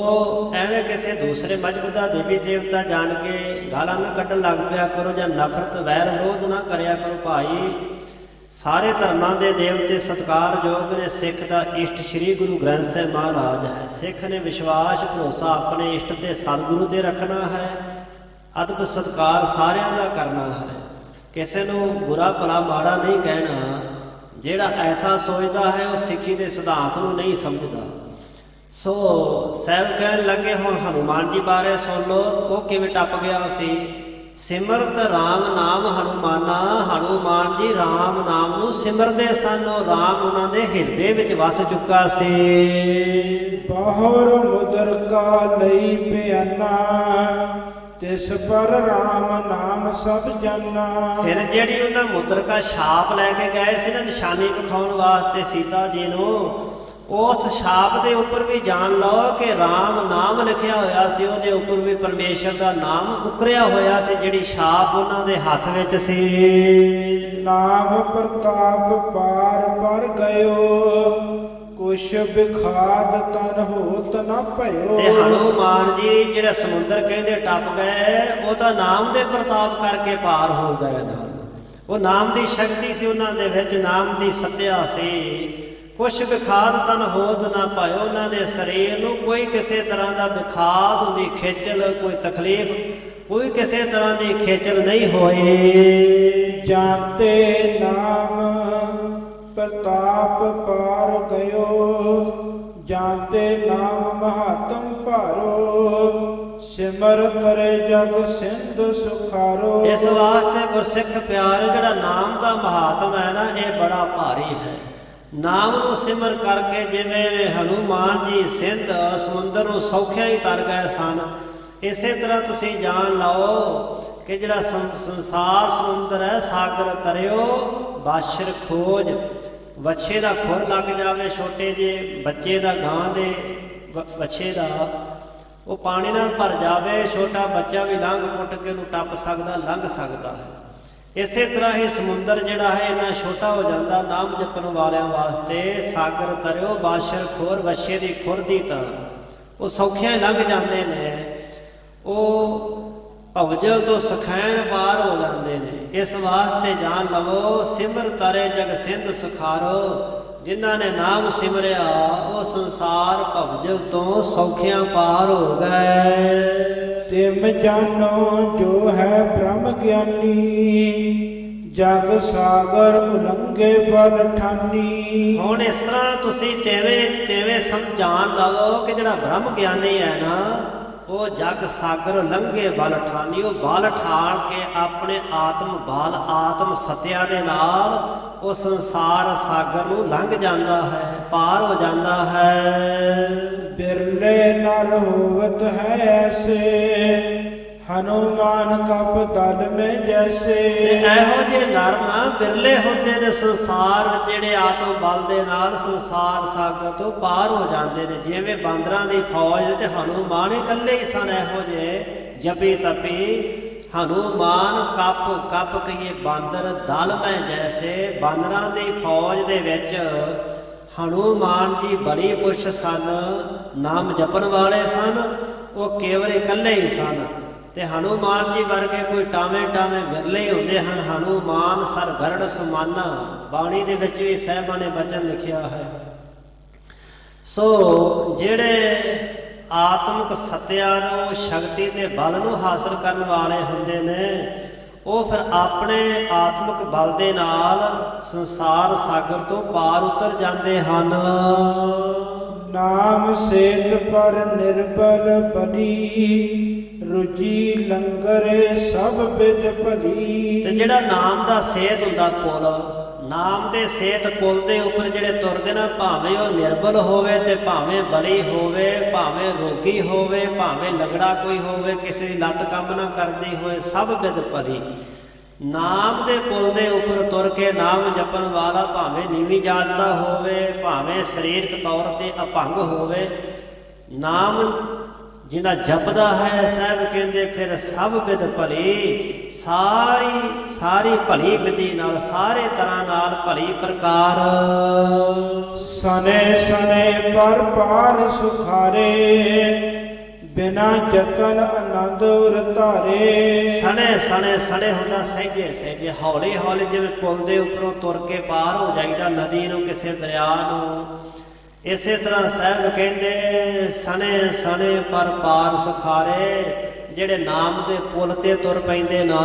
ਐਵੇਂ ਕਿਸੇ ਦੂਸਰੇ ਮਜ਼ਹਬ ਦਾ ਦੇਵੀ ਦੇਵਤਾ ਜਾਣ ਕੇ ਗਾਲਾਂ ਨਾ ਕੱਢਣ ਲੱਗ ਪਿਆ ਕਰੋ, ਜਾਂ ਨਫ਼ਰਤ ਵੈਰ ਵਿਰੋਧ ਨਾ ਕਰਿਆ ਕਰੋ। ਭਾਈ ਸਾਰੇ ਧਰਮਾਂ ਦੇ ਦੇਵਤੇ ਸਤਿਕਾਰਯੋਗ ਨੇ। ਸਿੱਖ ਦਾ ਇਸ਼ਟ ਸ੍ਰੀ ਗੁਰੂ ਗ੍ਰੰਥ ਸਾਹਿਬ ਮਹਾਰਾਜ ਹੈ। ਸਿੱਖ ਨੇ ਵਿਸ਼ਵਾਸ ਭਰੋਸਾ ਆਪਣੇ ਇਸ਼ਟ ਤੇ ਸਤਿਗੁਰੂ ਤੇ ਰੱਖਣਾ ਹੈ। ਅਦਬ ਸਤਿਕਾਰ ਸਾਰਿਆਂ ਦਾ ਕਰਨਾ ਹੈ। ਕਿਸੇ ਨੂੰ ਬੁਰਾ ਭਲਾ ਮਾੜਾ ਨਹੀਂ ਕਹਿਣਾ। ਜਿਹੜਾ ਐਸਾ ਸੋਚਦਾ ਹੈ ਉਹ ਸਿੱਖੀ ਦੇ ਸਿਧਾਂਤ ਨੂੰ ਨਹੀਂ ਸਮਝਦਾ। ਸੋ ਸਾਹਿਬ ਕਹਿਣ ਲੱਗੇ ਹੁਣ ਹਨੂਮਾਨ ਜੀ ਬਾਰੇ ਸੁਣ ਲਓ, ਉਹ ਕਿਵੇਂ ਟੱਪ ਗਿਆ ਸੀ। ਸਿਮਰਤ ਰਾਮ ਨਾਮ ਹਨੂਮਾਨਾ। ਹਨੂਮਾਨ ਜੀ ਰਾਮ ਨਾਮ ਨੂੰ ਸਿਮਰਦੇ ਸਨ। ਉਹ ਰਾਮ ਉਹਨਾਂ ਦੇ ਹਿਰਦੇ ਵਿੱਚ ਵਸ ਚੁੱਕਾ ਸੀ। ਬਾਹਰ ਮੁਦਰ ਕਾ ਲਈ ਪਿਆਨਾ, ਤਿਸ ਪਰ ਰਾਮ ਨਾਮ ਸਭ ਜਾਨਾ। ਫਿਰ ਜਿਹੜੀ ਉਹਨਾਂ ਮੁਦਰਕਾ ਛਾਪ ਲੈ ਕੇ ਗਏ ਸੀ ਨਾ ਨਿਸ਼ਾਨੀ ਵਿਖਾਉਣ ਵਾਸਤੇ ਸੀਤਾ ਜੀ ਨੂੰ, ਉਸ ਛਾਪ ਦੇ ਉੱਪਰ ਵੀ ਜਾਣ ਲਓ ਕਿ ਰਾਮ ਨਾਮ ਲਿਖਿਆ ਹੋਇਆ ਸੀ, ਉਹਦੇ ਉੱਪਰ ਵੀ ਪਰਮੇਸ਼ਰ ਦਾ ਨਾਮ ਉਕਰਿਆ ਹੋਇਆ ਸੀ, ਜਿਹੜੀ ਛਾਪ ਉਹਨਾਂ ਦੇ ਹੱਥ ਵਿੱਚ ਸੀ। ਨਾਮ ਪ੍ਰਤਾਪ ਪਾਰ ਪਰ ਗਇਓ, ਕੁਛ ਵਿਖਾਦ ਤਨ ਹੋਤ ਨਾ ਭਇਓ। ਤੇ ਹਨੂਮਾਨ ਜੀ ਜਿਹੜਾ ਸਮੁੰਦਰ ਕਹਿੰਦੇ ਟੱਪ ਗਏ, ਉਹ ਤਾਂ ਨਾਮ ਦੇ ਪ੍ਰਤਾਪ ਕਰਕੇ ਪਾਰ ਹੋ ਗਏ ਨਾ। ਉਹ ਨਾਮ ਦੀ ਸ਼ਕਤੀ ਸੀ ਉਹਨਾਂ ਦੇ ਵਿੱਚ, ਨਾਮ ਦੀ ਸੱਤਿਆ ਸੀ। ਕੁਛ ਵਿਖਾਦ ਤਨ ਹੋਤ ਨਾ ਪਾਇਓ, ਉਹਨਾਂ ਦੇ ਸਰੀਰ ਨੂੰ ਕੋਈ ਕਿਸੇ ਤਰ੍ਹਾਂ ਦਾ ਵਿਖਾਦ ਹੁੰਦੀ, ਖੇਚਲ, ਕੋਈ ਤਕਲੀਫ, ਕੋਈ ਕਿਸੇ ਤਰ੍ਹਾਂ ਦੀ ਖੇਚਲ ਨਹੀਂ ਹੋਈ। ਜਾਤੇ ਨਾਮ ਪ੍ਰਤਾਪ ਪਾਰ ਗਇਓ, ਜਾਤੇ ਨਾਮ ਮਹਾਤਮ ਭਾਰੋ, ਸਿਮਰ ਕਰੇ ਜਗ ਸਿੰਧ ਸੁਖਾਰੋ। ਇਸ ਵਾਸਤੇ ਗੁਰਸਿੱਖ ਪਿਆਰ, ਜਿਹੜਾ ਨਾਮ ਦਾ ਮਹਾਤਮ ਹੈ ਨਾ, ਇਹ ਬੜਾ ਭਾਰੀ ਹੈ। ਨਾਮ ਨੂੰ ਸਿਮਰ ਕਰਕੇ ਜਿਵੇਂ ਹਨੂਮਾਨ ਜੀ ਸਿੰਧ ਸਮੁੰਦਰ ਨੂੰ ਸੌਖਿਆ ਹੀ ਤਰ ਗਏ ਸਨ, ਇਸੇ ਤਰ੍ਹਾਂ ਤੁਸੀਂ ਜਾਣ ਲਓ ਕਿ ਜਿਹੜਾ ਸੰਸਾਰ ਸਮੁੰਦਰ ਹੈ, ਸਾਗਰ ਤਰਿਓ ਬਾਸ਼ਰ ਖੋਜ। ਵੱਛੇ ਦਾ ਖੁਰ ਲੱਗ ਜਾਵੇ, ਛੋਟੇ ਜਿਹੇ ਬੱਚੇ ਦਾ, ਗਾਂ ਦੇ ਵੱਛੇ ਦਾ, ਉਹ ਪਾਣੀ ਨਾਲ ਭਰ ਜਾਵੇ, ਛੋਟਾ ਬੱਚਾ ਵੀ ਲੰਘ ਪੁੱਟ ਕੇ ਉਹਨੂੰ ਟੱਪ ਸਕਦਾ, ਲੰਘ ਸਕਦਾ ਹੈ। ਇਸੇ ਤਰ੍ਹਾਂ ਹੀ ਸਮੁੰਦਰ ਜਿਹੜਾ ਹੈ ਇੰਨਾ ਛੋਟਾ ਹੋ ਜਾਂਦਾ ਨਾਮ ਜਪਣ ਵਾਲਿਆਂ ਵਾਸਤੇ। ਸਾਗਰ ਤਰਿਓ ਬਾਸ਼ਰ ਖੋਰ, ਵੱਛੇ ਦੀ ਖੁਰ ਦੀ ਤਰ੍ਹਾਂ ਉਹ ਸੌਖਿਆਂ ਲੰਘ ਜਾਂਦੇ ਨੇ, ਉਹ ਭਵਜਲ ਤੋਂ ਸਖੈਣ ਪਾਰ ਹੋ ਜਾਂਦੇ ਨੇ। ਇਸ ਵਾਸਤੇ ਜਾਣ ਲਵੋ, ਸਿਮਰ ਤਰੇ ਜਗ ਸਿੰਧ ਸੁਖਾਰੋ। ਜਿਨ੍ਹਾਂ ਨੇ ਨਾਮ ਸਿਮਰਿਆ, ਉਹ ਸੰਸਾਰ ਭਵਜਲ ਤੋਂ ਸੌਖਿਆਂ ਪਾਰ ਹੋ ਗਏ। ਤਿਮ ਜਾਨੋ ਜੋ ਹੈ ਬ੍ਰਹਮ ਗਿਆਨੀ, ਜਗ ਸਾਗਰ ਉਲੰਘੇ ਬਲ ਠਾਨੀ। ਹੁਣ ਇਸ ਤਰ੍ਹਾਂ ਤੁਸੀਂ ਤੇਵੇਂ ਸਮਝਾਣ ਲਵੋ ਕਿ ਜਿਹੜਾ ਬ੍ਰਹਮ ਗਿਆਨੀ ਹੈ ਨਾ, ਉਹ ਜਗ ਸਾਗਰ ਲੰਘੇ ਬਲ ਠਾਨੀ। ਉਹ ਬਲ ਠਾਣ ਕੇ ਆਪਣੇ ਆਤਮ ਬਲ, ਆਤਮ ਸਤਿਆ ਦੇ ਨਾਲ ਉਹ ਸੰਸਾਰ ਸਾਗਰ ਨੂੰ ਲੰਘ ਜਾਂਦਾ ਹੈ, ਪਾਰ ਹੋ ਜਾਂਦਾ ਹੈ। ਬਿਰਲੇ ਨਰ ਹੋਵਤ ਹੈ ਐਸੇ, ਹਨੂਮਾਨ ਕਪ ਦਲ ਮੇ ਜੈਸੇ। ਤੇ ਇਹੋ ਜਿਹੇ ਨਰ ਨਾ ਬਿਰਲੇ ਹੁੰਦੇ ਨੇ ਸੰਸਾਰ, ਜਿਹੜੇ ਆਤਮ ਬਲ ਦੇ ਨਾਲ ਸੰਸਾਰ ਸਾਗਰ ਤੋਂ ਪਾਰ ਹੋ ਜਾਂਦੇ ਨੇ। ਜਿਵੇਂ ਬਾਂਦਰਾਂ ਦੀ ਫੌਜ ਤੇ ਹਨੂਮਾਨ ਇਕੱਲੇ ਹੀ ਸਨ ਇਹੋ ਜਿਹੇ ਜਪੀ ਤਪੀ। ਹਨੂਮਾਨ ਕੱਪ ਕਹੀਏ ਬਾਂਦਰ, ਦਲ ਮੈਂ ਜੈਸੇ। ਬਾਂਦਰਾਂ ਦੀ ਫੌਜ ਦੇ ਵਿੱਚ ਹਨੂਮਾਨ ਜੀ ਬੜੀ ਪੁਰਸ਼ ਸਨ, ਨਾਮ ਜਪਣ ਵਾਲੇ ਸਨ, ਉਹ ਕੇਵਲ ਇਕੱਲੇ ਹੀ ਸਨ। ਤੇ ਹਨੂਮਾਨ ਜੀ ਵਰਗੇ ਕੋਈ ਟਾਵੇਂ ਵਿਰਲੇ ਹੀ ਹੁੰਦੇ ਹਨ। ਹਨੂਮਾਨ ਸਰ ਗਰੜ ਸੁਮਾਨਾ, ਬਾਣੀ ਦੇ ਵਿੱਚ ਵੀ ਸਾਹਿਬਾਂ ਨੇ ਬਚਨ ਲਿਖਿਆ ਹੈ। ਸੋ ਜਿਹੜੇ ਆਤਮਿਕ ਸਤਿਆ ਨੂੰ, ਸ਼ਕਤੀ ਤੇ ਬਲ ਨੂੰ ਹਾਸਲ ਕਰਨ ਵਾਲੇ ਹੁੰਦੇ ਨੇ, ਉਹ ਫਿਰ ਆਪਣੇ ਆਤਮਿਕ ਬਲ ਦੇ ਨਾਲ ਸੰਸਾਰ ਸਾਗਰ ਤੋਂ ਪਾਰ ਉਤਰ ਜਾਂਦੇ ਹਨ। ਨਾਮ ਸੇਤ ਪਰ ਨਿਰਬਲ ਬਲੀ, ਰੁਜੀ ਲੰਗਰੇ ਸਭ ਬਿਦ ਭਲੀ। ਤੇ ਜਿਹੜਾ ਨਾਮ ਦਾ ਸੇਤ ਹੁੰਦਾ ਪੁੱਲ, ਨਾਮ ਦੇ ਸੇਤ ਪੁੱਲ ਦੇ ਉੱਪਰ ਜਿਹੜੇ ਤੁਰਦੇ ਨਾ, ਭਾਵੇਂ ਉਹ ਨਿਰਬਲ ਹੋਵੇ ਤੇ ਭਾਵੇਂ ਬਲੀ ਹੋਵੇ, ਭਾਵੇਂ ਰੋਗੀ ਹੋਵੇ, ਭਾਵੇਂ ਲੰਗੜਾ ਕੋਈ ਹੋਵੇ, ਕਿਸੇ ਦੀ ਲੱਤ ਕੰਮ ਨਾ ਕਰਦੀ ਹੋਏ, ਸਭ ਬਿਦ ਭਲੀ। ਨਾਮ ਦੇ ਪੁੱਲ ਦੇ ਉੱਪਰ ਤੁਰ ਕੇ ਨਾਮ ਜਪਣ ਵਾਲਾ ਭਾਵੇਂ ਨੀਵੀਂ ਜਾਤ ਦਾ ਹੋਵੇ, ਭਾਵੇਂ ਸਰੀਰਕ ਤੌਰ ਤੇ ਅਭੰਗ ਹੋਵੇ, ਨਾਮ ਜਿਹੜਾ ਜਪਦਾ ਹੈ, ਸਾਹਿਬ ਕਹਿੰਦੇ ਫਿਰ ਸਭ ਵਿਦ ਭਲੀ। ਸਾਰੀ ਭਲੀ ਵਿਧੀ ਨਾਲ, ਸਾਰੇ ਤਰ੍ਹਾਂ ਨਾਲ ਭਲੀ ਪ੍ਰਕਾਰ। ਸਨੇ ਸਨੇ ਪਰ ਪਾਰ ਸੁਖਾਰੇ, ਬਿਨਾ ਜਤਨ ਆਨੰਦ ਉਰਤਾਰੇ। ਸਣੇ ਹੁੰਦਾ ਸਹਿਜੇ ਹੌਲੀ ਹੌਲੀ, ਜਿਵੇਂ ਪੁੱਲ ਦੇ ਉੱਪਰੋਂ ਤੁਰ ਕੇ ਪਾਰ ਹੋ ਜਾਈਦਾ ਨਦੀ ਨੂੰ, ਕਿਸੇ ਦਰਿਆ ਨੂੰ। ਇਸੇ ਤਰ੍ਹਾਂ ਸਾਹਿਬ ਕਹਿੰਦੇ ਸਣੇ ਪਰ ਪਾਰ ਸੁਖਾਰੇ। ਜਿਹੜੇ ਨਾਮ ਦੇ ਪੁੱਲ ਤੇ ਤੁਰ ਪੈਂਦੇ ਨਾ,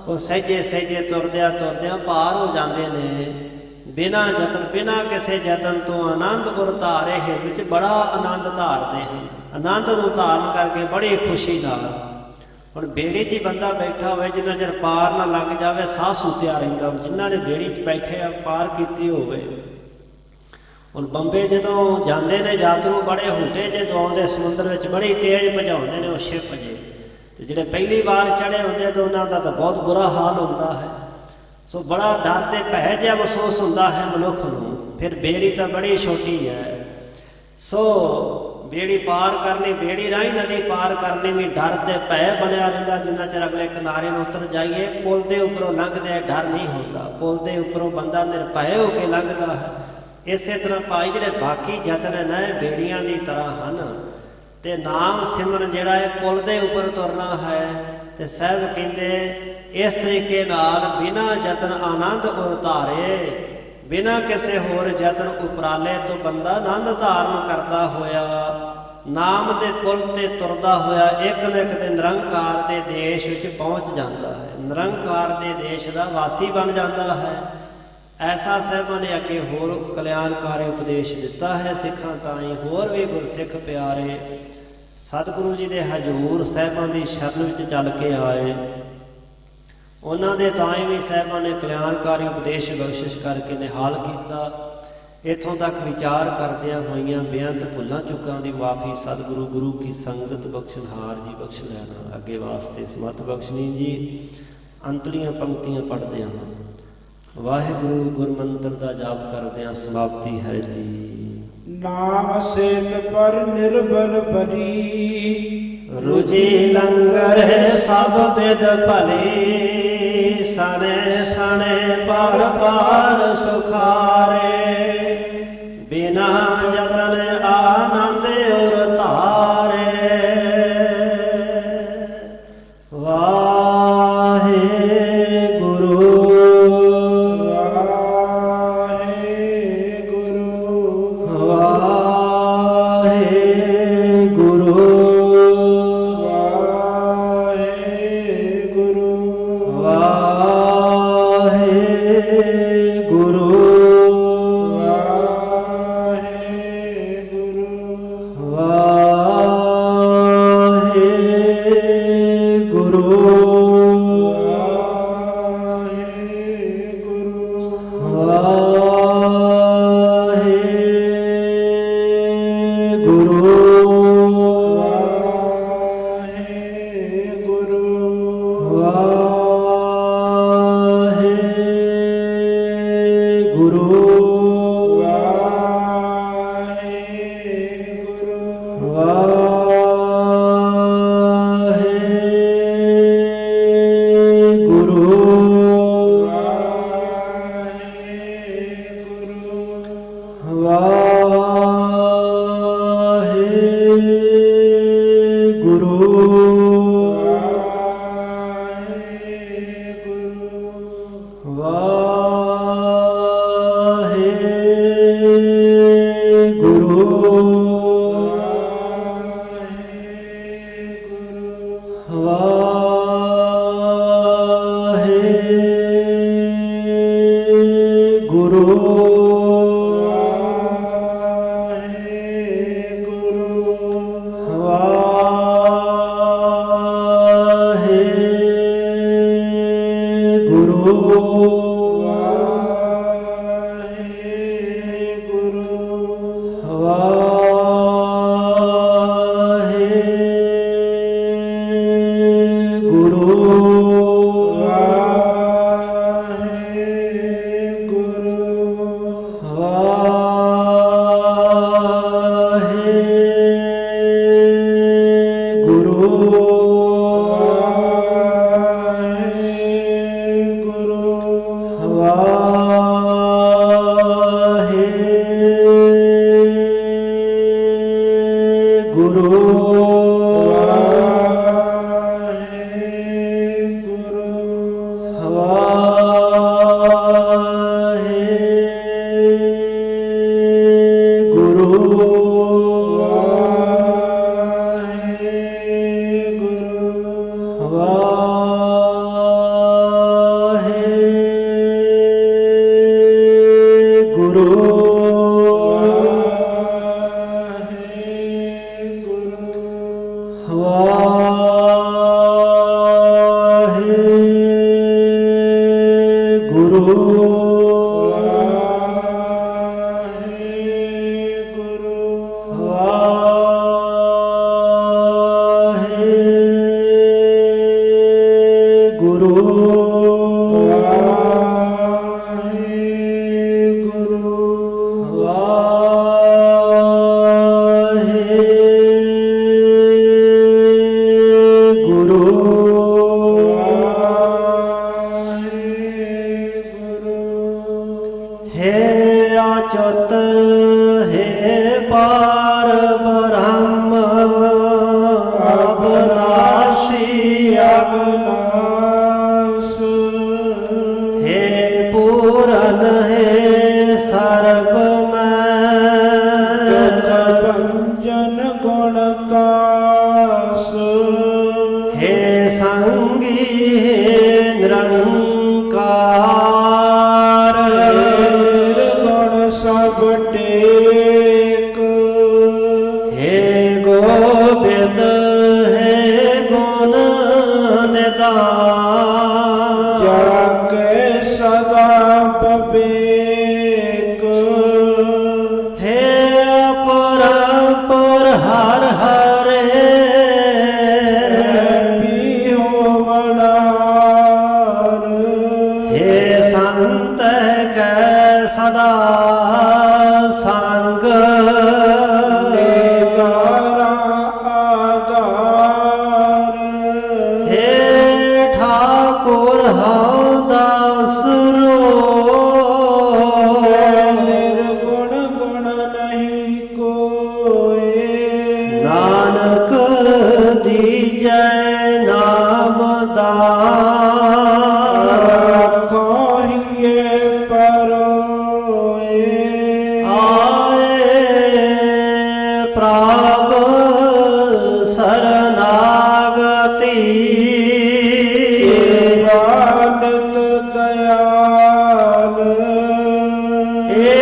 ਉਹ ਸਹਿਜੇ ਤੁਰਦਿਆਂ ਪਾਰ ਹੋ ਜਾਂਦੇ ਨੇ। ਬਿਨਾਂ ਕਿਸੇ ਯਤਨ ਤੋਂ ਆਨੰਦ ਉਰਤਾਰੇ ਹੈ, ਵਿੱਚ ਬੜਾ ਆਨੰਦ ਧਾਰਦੇ ਹਨ। ਆਨੰਦ ਨੂੰ ਧਾਰਨ ਕਰਕੇ ਬੜੀ ਖੁਸ਼ੀ ਨਾਲ। ਹੁਣ ਬੇੜੀ 'ਚ ਬੰਦਾ ਬੈਠਾ ਹੋਵੇ, ਜਿੰਨਾ ਚਿਰ ਪਾਰ ਨਾ ਲੱਗ ਜਾਵੇ ਸਾਹ ਸੁੱਤਿਆ ਰਹਿੰਦਾ। ਜਿਨ੍ਹਾਂ ਨੇ ਬੇੜੀ 'ਚ ਬੈਠੇ ਆ, ਪਾਰ ਕੀਤੀ ਹੋਵੇ। ਹੁਣ ਬੰਬੇ ਜਦੋਂ ਜਾਂਦੇ ਨੇ ਯਾਤਰੂ, ਬੜੇ ਹੁੰਦੇ ਜਦੋਂ ਆਉਂਦੇ ਸਮੁੰਦਰ ਵਿੱਚ, ਬੜੀ ਤੇਜ਼ ਭਜਾਉਂਦੇ ਨੇ ਉਹ ਸ਼ਿਪ ਜੇ। ਤੇ ਜਿਹੜੇ ਪਹਿਲੀ ਵਾਰ ਚੜ੍ਹੇ ਹੁੰਦੇ ਤਾਂ ਉਹਨਾਂ ਦਾ ਤਾਂ ਬਹੁਤ ਬੁਰਾ ਹਾਲ ਹੁੰਦਾ ਹੈ। ਸੋ ਬੜਾ ਡਰ ਤੇ ਭੈ ਜਿਹਾ ਮਹਿਸੂਸ ਹੁੰਦਾ ਹੈ ਮਨੁੱਖ ਨੂੰ। ਫਿਰ ਬੇੜੀ ਤਾਂ ਬੜੀ ਛੋਟੀ ਹੈ, ਸੋ ਬੇੜੀ ਪਾਰ ਕਰਨੀ, ਬੇੜੀ ਰਾਹੀਂ ਨਦੀ ਪਾਰ ਕਰਨੀ ਵੀ ਡਰ ਤੇ ਭੈ ਬਣਿਆ ਰਹਿੰਦਾ। ਜਿੰਨਾ ਚਿਰ ਅਗਲੇ ਕਿਨਾਰੇ ਨੂੰ ਉਤਰ ਜਾਈਏ, ਪੁਲ ਦੇ ਉੱਪਰੋਂ ਲੰਘਦੇ ਡਰ ਨਹੀਂ ਹੁੰਦਾ, ਪੁਲ ਦੇ ਉੱਪਰੋਂ ਬੰਦਾ ਨਿਰਭੈ ਹੋ ਕੇ ਲੰਘਦਾ ਹੈ। ਇਸੇ ਤਰ੍ਹਾਂ ਭਾਈ ਜਿਹੜੇ ਬਾਕੀ ਯਤਨ ਨੇ ਬੇੜੀਆਂ ਦੀ ਤਰ੍ਹਾਂ ਹਨ, ਤੇ ਨਾਮ ਸਿਮਰਨ ਜਿਹੜਾ ਹੈ ਪੁਲ ਦੇ ਉੱਪਰ ਤੁਰਨਾ ਹੈ। ਤੇ ਸਾਹਿਬ ਕਹਿੰਦੇ ਇਸ ਤਰੀਕੇ ਨਾਲ ਬਿਨਾਂ ਯਤਨ ਆਨੰਦ ਉਤਾਰੇ, ਬਿਨਾਂ ਕਿਸੇ ਹੋਰ ਯਤਨ ਉਪਰਾਲੇ ਤੋਂ ਬੰਦਾ ਆਨੰਦ ਧਾਰਨ ਕਰਦਾ ਹੋਇਆ, ਨਾਮ ਦੇ ਪੁਲ ਤੇ ਤੁਰਦਾ ਹੋਇਆ ਇੱਕ ਨਾ ਇੱਕ ਦਿਨ ਨਿਰੰਕਾਰ ਦੇ ਦੇਸ਼ ਵਿੱਚ ਪਹੁੰਚ ਜਾਂਦਾ ਹੈ, ਨਿਰੰਕਾਰ ਦੇ ਦੇਸ਼ ਦਾ ਵਾਸੀ ਬਣ ਜਾਂਦਾ ਹੈ। ਐਸਾ ਸਾਹਿਬਾਂ ਨੇ ਅੱਗੇ ਹੋਰ ਕਲਿਆਣਕਾਰੀ ਉਪਦੇਸ਼ ਦਿੱਤਾ ਹੈ ਸਿੱਖਾਂ ਤਾਈਂ। ਹੋਰ ਵੀ ਗੁਰਸਿੱਖ ਪਿਆਰੇ ਸਤਿਗੁਰੂ ਜੀ ਦੇ ਹਜ਼ੂਰ ਸਾਹਿਬਾਂ ਦੀ ਸ਼ਰਨ ਵਿੱਚ ਚੱਲ ਕੇ ਆਏ, ਉਹਨਾਂ ਦੇ ਤਾਈਂ ਵੀ ਸਾਹਿਬਾਂ ਨੇ ਕਲਿਆਣਕਾਰੀ ਉਪਦੇਸ਼ ਬਖਸ਼ਿਸ਼ ਕਰਕੇ ਨਿਹਾਲ ਕੀਤਾ। ਇੱਥੋਂ ਤੱਕ ਵਿਚਾਰ ਕਰਦਿਆਂ ਹੋਈਆਂ ਬੇਅੰਤ ਭੁੱਲਾਂ ਚੁੱਕਾਂ ਦੀ ਮਾਫੀ ਸਤਿਗੁਰੂ ਗੁਰੂ ਕੀ ਸੰਗਤ ਬਖਸ਼ਣਹਾਰ ਜੀ ਬਖਸ਼ ਲੈਣਾ। ਅੱਗੇ ਵਾਸਤੇ ਸਮਤ ਬਖਸ਼ਣੀ ਜੀ। ਅੰਤਲੀਆਂ ਪੰਕਤੀਆਂ ਪੜ੍ਹਦੇ ਹਾਂ। ਵਾਹਿਗੁਰੂ ਗੁਰਮੰਤਰ ਦਾ ਜਾਪ ਕਰਦਿਆਂ ਸਮਾਪਤੀ ਹੈ ਜੀ। ਨਾਮ ਸੇਤ ਪਰ ਨਿਰਬਲ ਬਲੀ, ਰੁਜੀ ਲੰਗਰ ਸਭ ਬਿਦ ਭਲੀ, ਸਣੇ ਸਣੇ ਪਾਰ ਪਾਰ ਸੁਖਾਰੇ, ਬਿਨਾ ਯਤਨ ਆਨੰਦ ਉਰ ਧਾਰੇ। हे अच्युत हे पार ब्रह्म अविनाशी अविनाश हे पूरन हे सर्वमय भंजन गुणतास हे संगी हे निरंकार निर्गुण सब टेक हे गोविंद हे गुण निदान जाके सदा विवेक हे अपरंपर हर हरे बिहो वडार हे संत कै सदा संग निवारा आधार हे ठाकुर हौ दास रो निर्गुण गुण नहीं कोई नानक दीजै नाम दान कहिए परोए आए प्रभ शरणागति नित दयाल हे